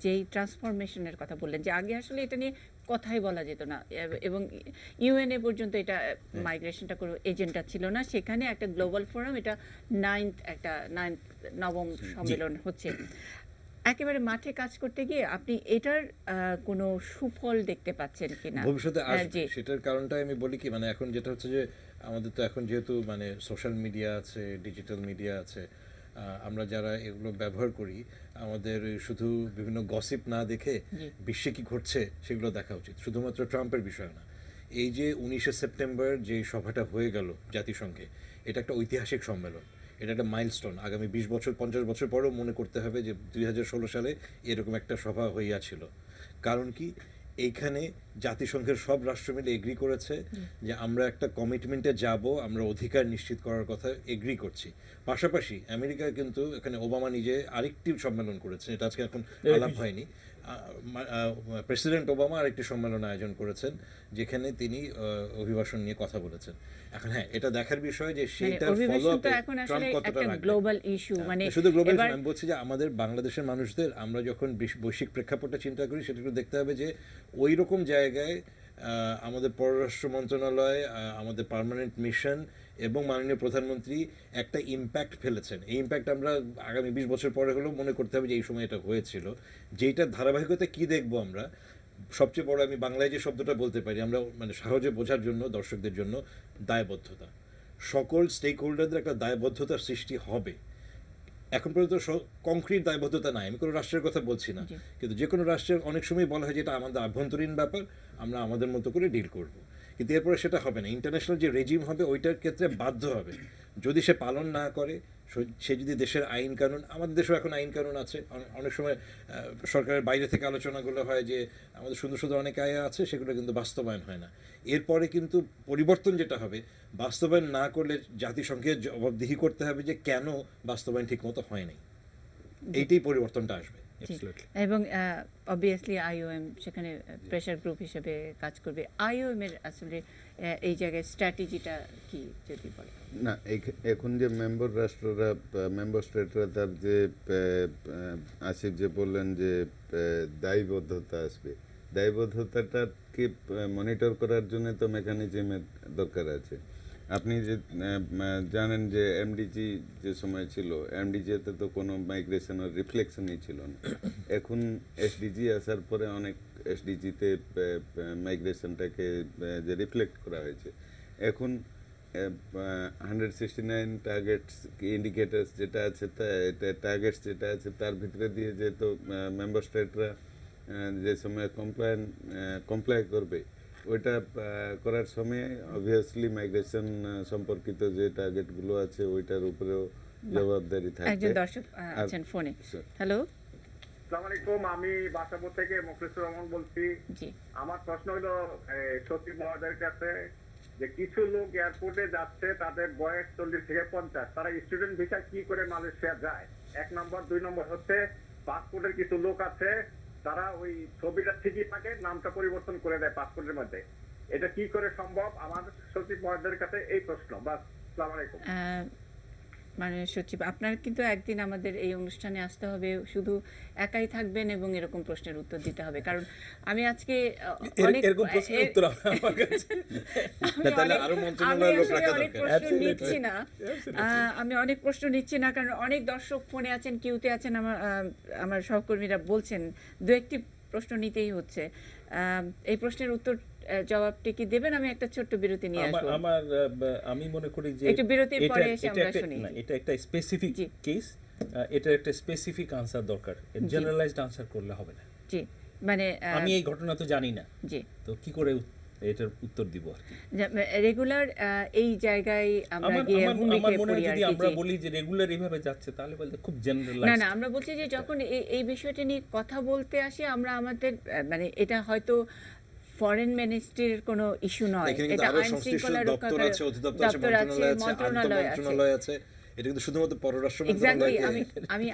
A: যেই ট্রান্সফরমেশনের কথা বললেন, যে আগে আসলে এটা নিয়ে কথাই বলা যেত না এবং ইউএনএ পর্যন্ত এটা মাইগ্রেশনটা কোনো এজেন্ডা ছিল না, সেখানে একটা গ্লোবাল ফোরাম, এটা 9ম সম্মেলন হচ্ছে। একেবারে মাঠে কাজ করতে গিয়ে আপনি এটার কোনো সুফল দেখতে পাচ্ছেন কিনা
E: ভবিষ্যতে আসবে? সেটার কারণটা আমি বলি কি, মানে এখন যেটা হচ্ছে যে আমাদের তো এখন যেহেতু মানে সোশ্যাল মিডিয়া আছে, ডিজিটাল মিডিয়া আছে, আমরা যারা এগুলো ব্যবহার করি, আমাদের শুধু বিভিন্ন গসিপ না দেখে বিশ্বে কি ঘটছে সেগুলো দেখা উচিত, শুধুমাত্র ট্রাম্পের বিষয় না। এই যে 19শে সেপ্টেম্বর যে সভাটা হয়ে গেল জাতিসংঘে, এটা একটা ঐতিহাসিক সম্মেলন, এটা একটা মাইলস্টোন। আগামী 20 বছর 50 বছর পরেও মনে করতে হবে যে 2016 সালে এরকম একটা সভা হইয়াছিল। কারণ কি, এইখানে জাতিসংঘের সব রাষ্ট্র মিলে এগ্রি করেছে যে আমরা একটা কমিটমেন্টে যাব, আমরা অধিকার নিশ্চিত করার কথা এগ্রি করছি। পাশাপাশি আমেরিকা কিন্তু এখানে ওবামা নিজে আরেকটি সম্মেলন করেছেন, এটা আজকে এখন আলাপ হয়নি, প্রেসিডেন্ট ওবামা আরেকটি সম্মেলন আয়োজন করেছেন যেখানে তিনি অভিবাসন নিয়ে কথা বলেছেন। এখন হ্যাঁ, এটা দেখার বিষয় যে সেইটার ফলোআপে ট্রাম্প কতটা রাখবে।
A: গ্লোবাল ইস্যু, মানে
E: শুধু গ্লোবাল ইস্যু আমি বলছি যে আমাদের বাংলাদেশের মানুষদের, আমরা যখন বৈশ্বিক প্রেক্ষাপটটা চিন্তা করি, সেটা একটু দেখতে হবে যে ওই রকম জায়গায় আমাদের পররাষ্ট্র মন্ত্রণালয়, আমাদের পার্মানেন্ট মিশন এবং মাননীয় প্রধানমন্ত্রী একটা ইম্প্যাক্ট ফেলেছেন। এই ইম্প্যাক্ট আমরা আগামী 20 বছর পরে হলেও মনে করতে হবে যে এই সময় এটা হয়েছিল। যেইটার ধারাবাহিকতা কি দেখবো আমরা, সবচেয়ে বড় আমি বাংলায় যে শব্দটা বলতে পারি, আমরা মানে সহজে বোঝার জন্য দর্শকদের জন্য, দায়বদ্ধতা। সকল স্টেক হোল্ডারদের একটা দায়বদ্ধতার সৃষ্টি হবে। এখন পর্যন্ত কংক্রিট দায়বদ্ধতা নাই, আমি কোনো রাষ্ট্রের কথা বলছি না, কিন্তু যে কোনো রাষ্ট্রের অনেক সময় বলা হয় যে এটা আমাদের আভ্যন্তরীণ ব্যাপার, আমরা আমাদের মতো করে ডিল করব, কিন্তু এরপরে সেটা হবে না। ইন্টারন্যাশনাল যে রেজিম হবে ওইটার ক্ষেত্রে বাধ্য হবে, যদি সে পালন না করে, সে যদি দেশের আইন কানুন, আমাদের দেশেও এখন আইন কানুন আছে, অনেক সময় সরকারের বাইরে থেকে আলোচনাগুলো হয় যে আমাদের সুন্দর সুন্দর অনেক আয় আছে, সেগুলো কিন্তু বাস্তবায়ন হয় না। এরপরে কিন্তু পরিবর্তন যেটা হবে, বাস্তবায়ন না করলে জাতিসংঘের জবাবদিহি করতে হবে যে কেন বাস্তবায়ন ঠিক মতো হয়নি, এইটাই পরিবর্তনটা আসবে।
A: এবং অবভিয়াসলি আইওএম সেখানে প্রেশার গ্রুপ হিসেবে কাজ করবে। আইওএম এর আসলে এই জায়গায় স্ট্র্যাটেজিটা কি যদি বলেন?
F: না, এখন যে মেম্বার রাষ্ট্ররা, মেম্বার স্টেটরা, তার যে আসিফ যে বললেন যে দায়বদ্ধতা আসবে, দায়বদ্ধতাটাকে মনিটর করার জন্য তো মেকানিজমের দরকার আছে। আপনি যে জানেন যে এমডিজি যে সময় ছিল, এমডিজিতে তো কোনো মাইগ্রেশনের রিফ্লেকশনই ছিল না। এখন এসডিজি আসার পরে অনেক এসডিজিতে মাইগ্রেশনটাকে যে রিফ্লেক্ট করা হয়েছে। এখন 169 টার্গেটস ইন্ডিকেটার্স যেটা আছে, টার্গেটস যেটা আছে তার ভিতরে দিয়ে যেহেতু মেম্বার স্টেটরা যে সময় কমপ্লাই করবে, ওইটা করার সময় অবভিয়াসলি মাইগ্রেশন সম্পর্কিত যে টার্গেটগুলো আছে ওইটার উপরেও জবাবদারি থাকবে।
A: একজন দর্শক আছেন ফোনে। হ্যালো,
J: আসসালামু আলাইকুম, আমি বাসাপুর থেকে মুখলিসুর রহমান বলছি। আমার প্রশ্ন হলো সচিব মহোদয়ের কাছে, যে কিছু লোক এয়ারপোর্টে যাচ্ছে, তাদের বয়স 40 থেকে 50, তারা স্টুডেন্ট ভিসা কি করে মালয়েশিয়া যায়? 1 নম্বর। 2 নম্বর হচ্ছে পাসপোর্টের কিছু লোক আছে, তারা ওই ছবিটা ঠিকই থাকে, নামটা পরিবর্তন করে দেয় পাসপোর্টের মধ্যে। এটা কি করে সম্ভব? আমার সচিব মহোদয়ের কাছে এই প্রশ্ন। বাস, আসসালামু আলাইকুম।
A: মাননীয় সচিব, আপনার কিন্তু একদিন আমাদের এই অনুষ্ঠানে আসতে হবে, শুধু একাই থাকবেন এবং এরকম প্রশ্নের উত্তর দিতে হবে, কারণ আমি আজকে অনেক
B: এরকম প্রশ্নের উত্তর আমার কাছে
E: তাহলে আরো মন্ত্রণালয়ের লোক রাখা
A: অনেক
E: দরকার।
A: প্রশ্ন নিচ্ছি না, আমি অনেক প্রশ্ন নিচ্ছি না, কারণ অনেক দর্শক ফোনে আছেন, কিউতে আছেন, আমার সহকর্মীরা বলছেন দু একটি প্রশ্ন নিতেই হচ্ছে। এই প্রশ্নের উত্তর জবাবটি কি দেবেন? আমি একটা ছোট্ট বিরতি নিয়ে আসবো।
B: আমি মনে করি যে
A: একটু বিরতির পরে এসে আমরা শুনি।
B: এটা একটা স্পেসিফিক কেস, এটা একটা স্পেসিফিক আনসার দরকার, জেনারেলাইজড আনসার করলে হবে না।
A: জি, মানে
B: আমি এই ঘটনা তো জানি না,
A: জি,
B: তো কি করে এটার উত্তর দিব আর কি।
A: রেগুলার এই জায়গায় আমরা গিয়ে
B: আমার মনে হয় যদি আমরা বলি যে রেগুলার এইভাবে যাচ্ছে, তাহলে বলতে খুব জেনারেলাইজড।
A: না, আমরা বলছি যে যখন এই বিষয়টা নিয়ে কথা বলতে আসি আমরা, আমাদের মানে এটা হয়তো ফরেন মিনিস্ট্রির কোনো ইস্যু নয়, এটা আইন শৃঙ্খলা রক্ষাকারী দপ্তর আছে, মন্ত্রণালয় আছে।
E: এটা কিন্তু শুধুমাত্র পররাষ্ট্র
A: এক্স্যাক্টলি,
E: মন্ত্রণালয়।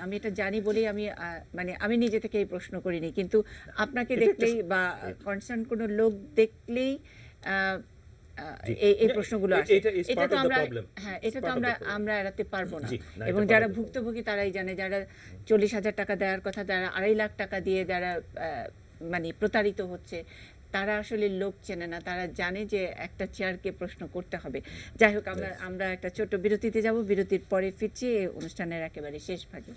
A: আমি এটা জানি বলেই আমি নিজে থেকে এই প্রশ্ন করিনি, কিন্তু আপনাকে দেখলেই বা কনসার্ন কোনো লোক দেখলেই এই প্রশ্নগুলো আসে। এটা তো আমরা এড়াতে পারবো না, এবং যারা ভুক্তভোগী তারাই জানে, যারা 40,000 টাকা দেওয়ার কথা, যারা 2.5 লাখ টাকা দিয়ে যারা মানে প্রতারিত হচ্ছে, তারা আসলে লোক চেনে না, তারা জানে যে একটা চেয়ারকে প্রশ্ন করতে হবে। যাই হোক, আমরা একটা ছোট্ট বিরতিতে যাব, বিরতির পরে ফিরছি এই অনুষ্ঠানের একেবারে শেষ ভাগে।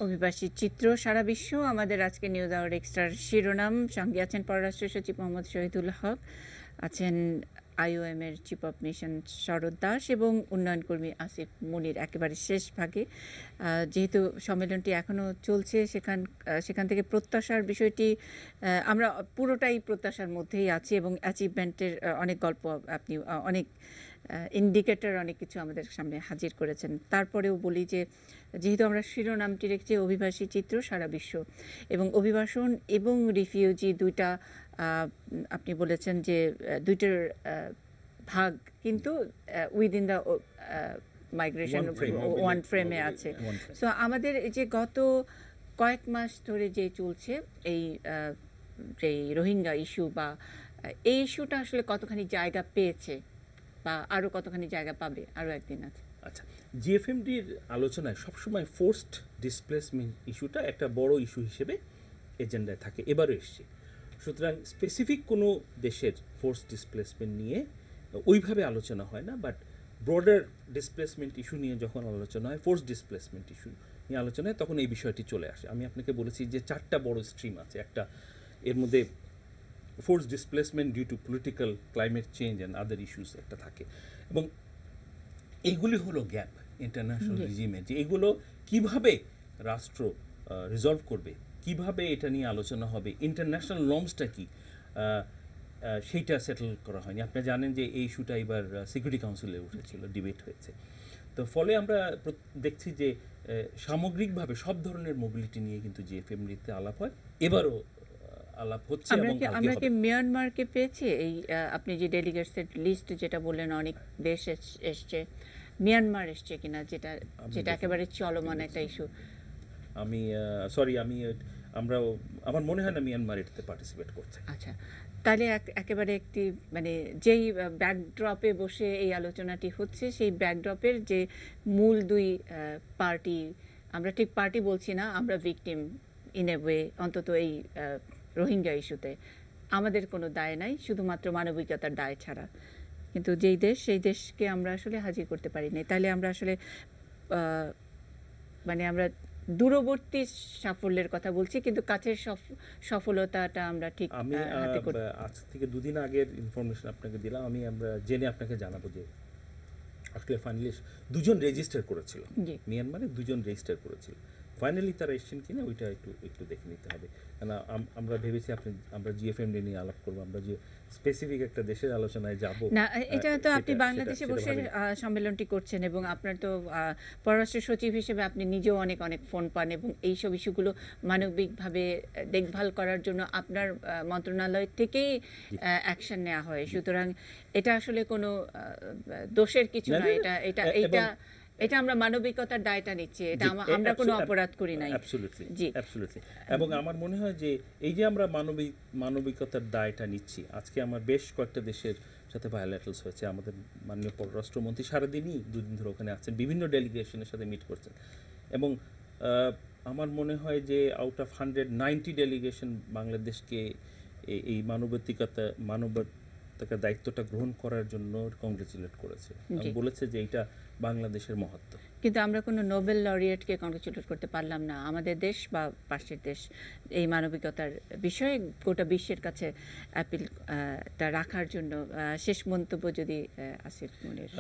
A: অভিবাসীর চিত্র সারা বিশ্ব, আমাদের আজকে নিউজ আওয়ার এক্সট্রার শিরোনাম। সঙ্গে আছেন পররাষ্ট্র সচিব মোহাম্মদ শহীদুল হক, আছেন IOM এর চিফ অফ মিশন শরৎ দাস এবং উন্নয়ন কর্মী আসিফ মুনির। একেবারে শেষ ভাগে, যেহেতু সম্মেলনটি এখনও চলছে, সেখান থেকে প্রত্যাশার বিষয়টি, আমরা পুরোটাই প্রত্যাশার মধ্যেই আছি, এবং অ্যাচিভমেন্টের অনেক গল্প আপনি অনেক ইন্ডিকেটর অনেক কিছু আমাদের সামনে হাজির করেছেন। তারপরেও বলি যে যেহেতু আমরা শিরোনামটি রেখেছি অভিবাসী চিত্র সারা বিশ্ব, এবং অভিবাসন এবং রিফিউজি দুইটা, আপনি বলেছেন যে দুইটার ভাগ কিন্তু উইদিন দ্য মাইগ্রেশন ওয়ান ফ্রেমে আছে। সো আমাদের যে গত কয়েক মাস ধরে যে চলছে এই যে রোহিঙ্গা ইস্যু, বা এই ইস্যুটা আসলে কতখানি জায়গা পেয়েছে বা আরও কতখানি জায়গা পাবে, আরও একদিন আছে।
B: আচ্ছা, জিএফএমডির আলোচনায় সবসময় ফোর্সড ডিসপ্লেসমেন্ট ইস্যুটা একটা বড় ইস্যু হিসেবে এজেন্ডায় থাকে, এবারও এসছে। সুতরাং স্পেসিফিক কোনো দেশের ফোর্স ডিসপ্লেসমেন্ট নিয়ে ওইভাবে আলোচনা হয় না, বাট ব্রডার ডিসপ্লেসমেন্ট ইস্যু নিয়ে যখন আলোচনা হয়, ফোর্স ডিসপ্লেসমেন্ট ইস্যু নিয়ে আলোচনা হয়, তখন এই বিষয়টি চলে আসে। আমি আপনাকে বলেছি যে 4টা বড় স্ট্রিম আছে, একটা এর মধ্যে force displacement due to political, climate change and other issues একটা থাকে, এবং এইগুলি হলো গ্যাপ ইন্টারন্যাশনাল রিজিমে, যে এগুলো কিভাবে রাষ্ট্র রিজলভ করবে, কিভাবে এটা নিয়ে আলোচনা হবে, ইন্টারন্যাশনাল নর্মসটা কি, সেইটা সেটেল করা হয়নি। আপনি জানেন যে এই ইস্যুটা এবার সিকিউরিটি কাউন্সিলে উঠেছিল, ডিবেট হয়েছে। তো ফলে আমরা দেখছি যে সামগ্রিকভাবে সব ধরনের মোবিলিটি নিয়ে কিন্তু জিএফএমডিতে আলাপ হয়, এবারও আলাপ হচ্ছে।
A: আমরা কি মিয়ানমারকে পেয়েছি? এই আপনি যে ডেলিগেটসের লিস্ট যেটা বললেন, অনেক দেশ এসছে, মিয়ানমার এসছে কিনা, যেটা একেবারে চলমান একটা ইস্যু?
B: আমার মনে হয় না মিয়ানমার এটাতে পার্টিসিপেট করছে।
A: আচ্ছা, তাহলে একেবারে একটি মানে যেই ব্যাকড্রপে বসে এই আলোচনাটি হচ্ছে, সেই ব্যাকড্রপের যে মূল দুই পার্টি, আমরা ঠিক পার্টি বলছি না, আমরা ভিকটিম ইন এ ওয়ে, অন্তত এই রোহিঙ্গা ইস্যুতে আমাদের কোনো দায় নাই, শুধুমাত্র মানবিকতার দায় ছাড়া। কিন্তু যেই দেশ, সেই দেশকে আমরা আসলে হাজির করতে পারিনি। তাহলে আমরা আসলে মানে আমরা দূরবর্তী সাফল্যের কথা বলছি, কিন্তু কাছের সফলতাটা আমরা ঠিক হাতে করতে।
B: আজ থেকে 2 দিন আগের ইনফরমেশন আপনাকে দিলাম, আমরা জেনে আপনাকে জানাবো যে আসলে ফাইনালি 2 জন রেজিস্টার করেছিল, মিয়ানমারে 2 জন রেজিস্টার করেছিল, ফাইনালি তারা এসছেন কিনা ওইটা একটু একটু দেখে নিতে হবে। কেন আমরা ভেবেছি আমরা জিএফএমডি নিয়ে আলাপ করবো, আমরা যে স্পেসিফিক একটা দেশের আলোচনায় যাব
A: না, এটা তো আপনি বাংলাদেশে বসে সম্মেলনটি করছেন এবং আপনার তো পররাষ্ট্র সচিব হিসেবে আপনি নিজেও অনেক অনেক ফোন পান এবং এইসব ইস্যুগুলো মানবিকভাবে দেখভাল করার জন্য আপনার মন্ত্রণালয় থেকেই অ্যাকশন নেওয়া হয়। সুতরাং এটা আসলে কোনো দোষের কিছু নয়, এটা আমরা মানবিকতার দায়টা নিচ্ছি, এটা আমরা কোনো অপরাধ করি নাই।
B: অ্যাবসলিউটলি। এবং আমার মনে হয় যে এই যে আমরা মানবিকতার দায়টা নিচ্ছি, আজকে আমার বেশ কয়েকটা দেশের সাথে বায়োলেটারালস হয়েছে। আমাদের মাননীয় পররাষ্ট্রমন্ত্রী সারাদিনই দুদিন ধরে ওখানে আছেন, বিভিন্ন ডেলিগেশনের সাথে মিট করছেন এবং আমার মনে হয় যে আউট অফ 190 ডেলিগেশন বাংলাদেশকে এই মানবাধিকার দায়িত্বটা গ্রহণ করার জন্য কংগ্রেচুলেট করেছে এবং বলেছে যে এটা বাংলাদেশের মহত্ব।
A: কিন্তু আমরা কোনো নোবেল লরিয়েটকে কংগ্রেচুলেট করতে পারলাম না। আমাদের দেশ বা পাশের দেশ এই মানবিকতার বিষয়ে গোটা বিশ্বের কাছে অ্যাপিলটা রাখার জন্য শেষ মন্তব্য যদি আসিফ মনির।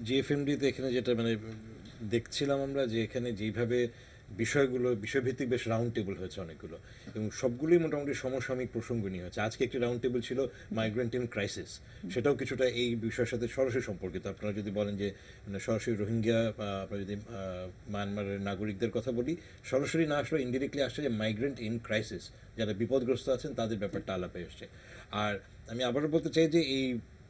E: জিএফএমডিতে এখানে যেটা মানে দেখছিলাম আমরা যে এখানে যেইভাবে বিষয়ভিত্তিক বেশ রাউন্ড টেবিল হয়েছে অনেকগুলো এবং সবগুলোই মোটামুটি সমসাময়িক প্রসঙ্গ নিয়ে হয়েছে। আজকে একটি রাউন্ড টেবিল ছিল মাইগ্রেন্ট ইন ক্রাইসিস, সেটাও কিছুটা এই বিষয়ের সাথে সরাসরি সম্পর্কিত। আপনারা যদি বলেন যে মানে সরাসরি রোহিঙ্গা, আপনারা যদি মায়ানমারের নাগরিকদের কথা বলি, সরাসরি না আসলে ইনডিরেক্টলি আসছে যে মাইগ্রেন্ট ইন ক্রাইসিস, যারা বিপদগ্রস্ত আছেন তাদের ব্যাপারটা আলাপে এসছে। আর আমি আবারও বলতে চাই যে এই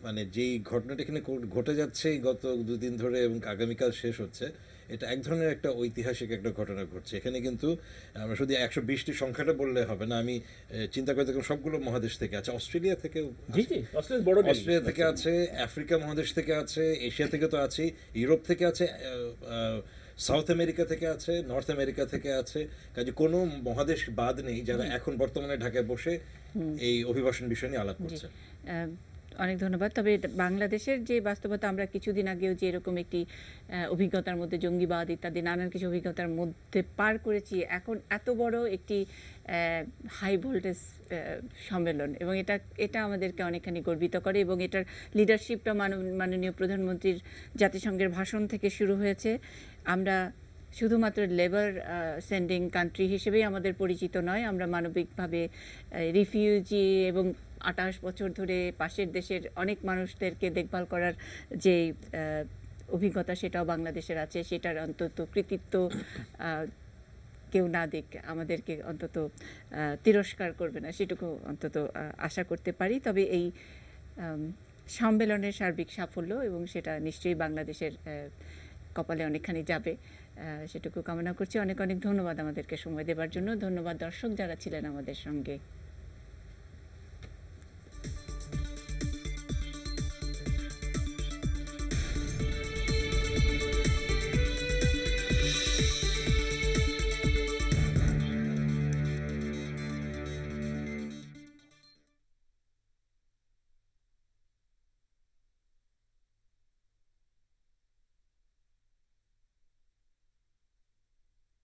E: মানে যেই ঘটনাটা এখানে ঘটে যাচ্ছে গত দুদিন ধরে এবং আগামীকাল শেষ হচ্ছে, এটা এক ধরনের একটা ঐতিহাসিক একটা ঘটনা ঘটছে। এখানে কিন্তু আমরা শুধু 120টি সংখ্যাটা বললে হবে না, আমি চিন্তা করে দেখলাম সবগুলো মহাদেশ থেকে আছে। অস্ট্রেলিয়া থেকে আছে, আফ্রিকা মহাদেশ থেকে আছে, এশিয়া থেকে তো আছে, ইউরোপ থেকে আছে, সাউথ আমেরিকা থেকে আছে, নর্থ আমেরিকা থেকে আছে। কাজে কোনো মহাদেশ বাদ নেই যারা এখন বর্তমানে ঢাকায় বসে এই অভিবাসন বিষয় নিয়ে আলাপ করছে।
A: অনেক ধন্যবাদ। তবে বাংলাদেশের যে বাস্তবতা, আমরা কিছুদিন আগেও যে এরকম একটি অভিজ্ঞতার মধ্যে জঙ্গিবাদ ইত্যাদি নানান কিছু অভিজ্ঞতার মধ্যে পার করেছি, এখন এত বড় একটি হাই ভোল্টেজ সম্মেলন এবং এটা আমাদেরকে অনেকখানি গর্বিত করে এবং এটার লিডারশিপটা মাননীয় প্রধানমন্ত্রীর জাতিসংঘের ভাষণ থেকে শুরু হয়েছে। আমরা শুধুমাত্র লেবার সেন্ডিং কান্ট্রি হিসেবেই আমাদের পরিচিত নয়, আমরা মানবিকভাবে রিফিউজি এবং 28 বছর ধরে পাশের দেশের অনেক মানুষদেরকে দেখভাল করার যে অভিজ্ঞতা সেটাও বাংলাদেশের আছে। সেটার অন্তত কৃতিত্ব কেউ না দিক, আমাদেরকে অন্তত তিরস্কার করবে না, সেটুকু অন্তত আশা করতে পারি। তবে এই সম্মেলনের সার্বিক সাফল্য এবং সেটা নিশ্চয়ই বাংলাদেশের কপালে অনেকখানি যাবে, সেটুকু কামনা করছি। অনেক অনেক ধন্যবাদ আমাদেরকে সময় দেওয়ার জন্য। ধন্যবাদ দর্শক যারা ছিলেন আমাদের সঙ্গে।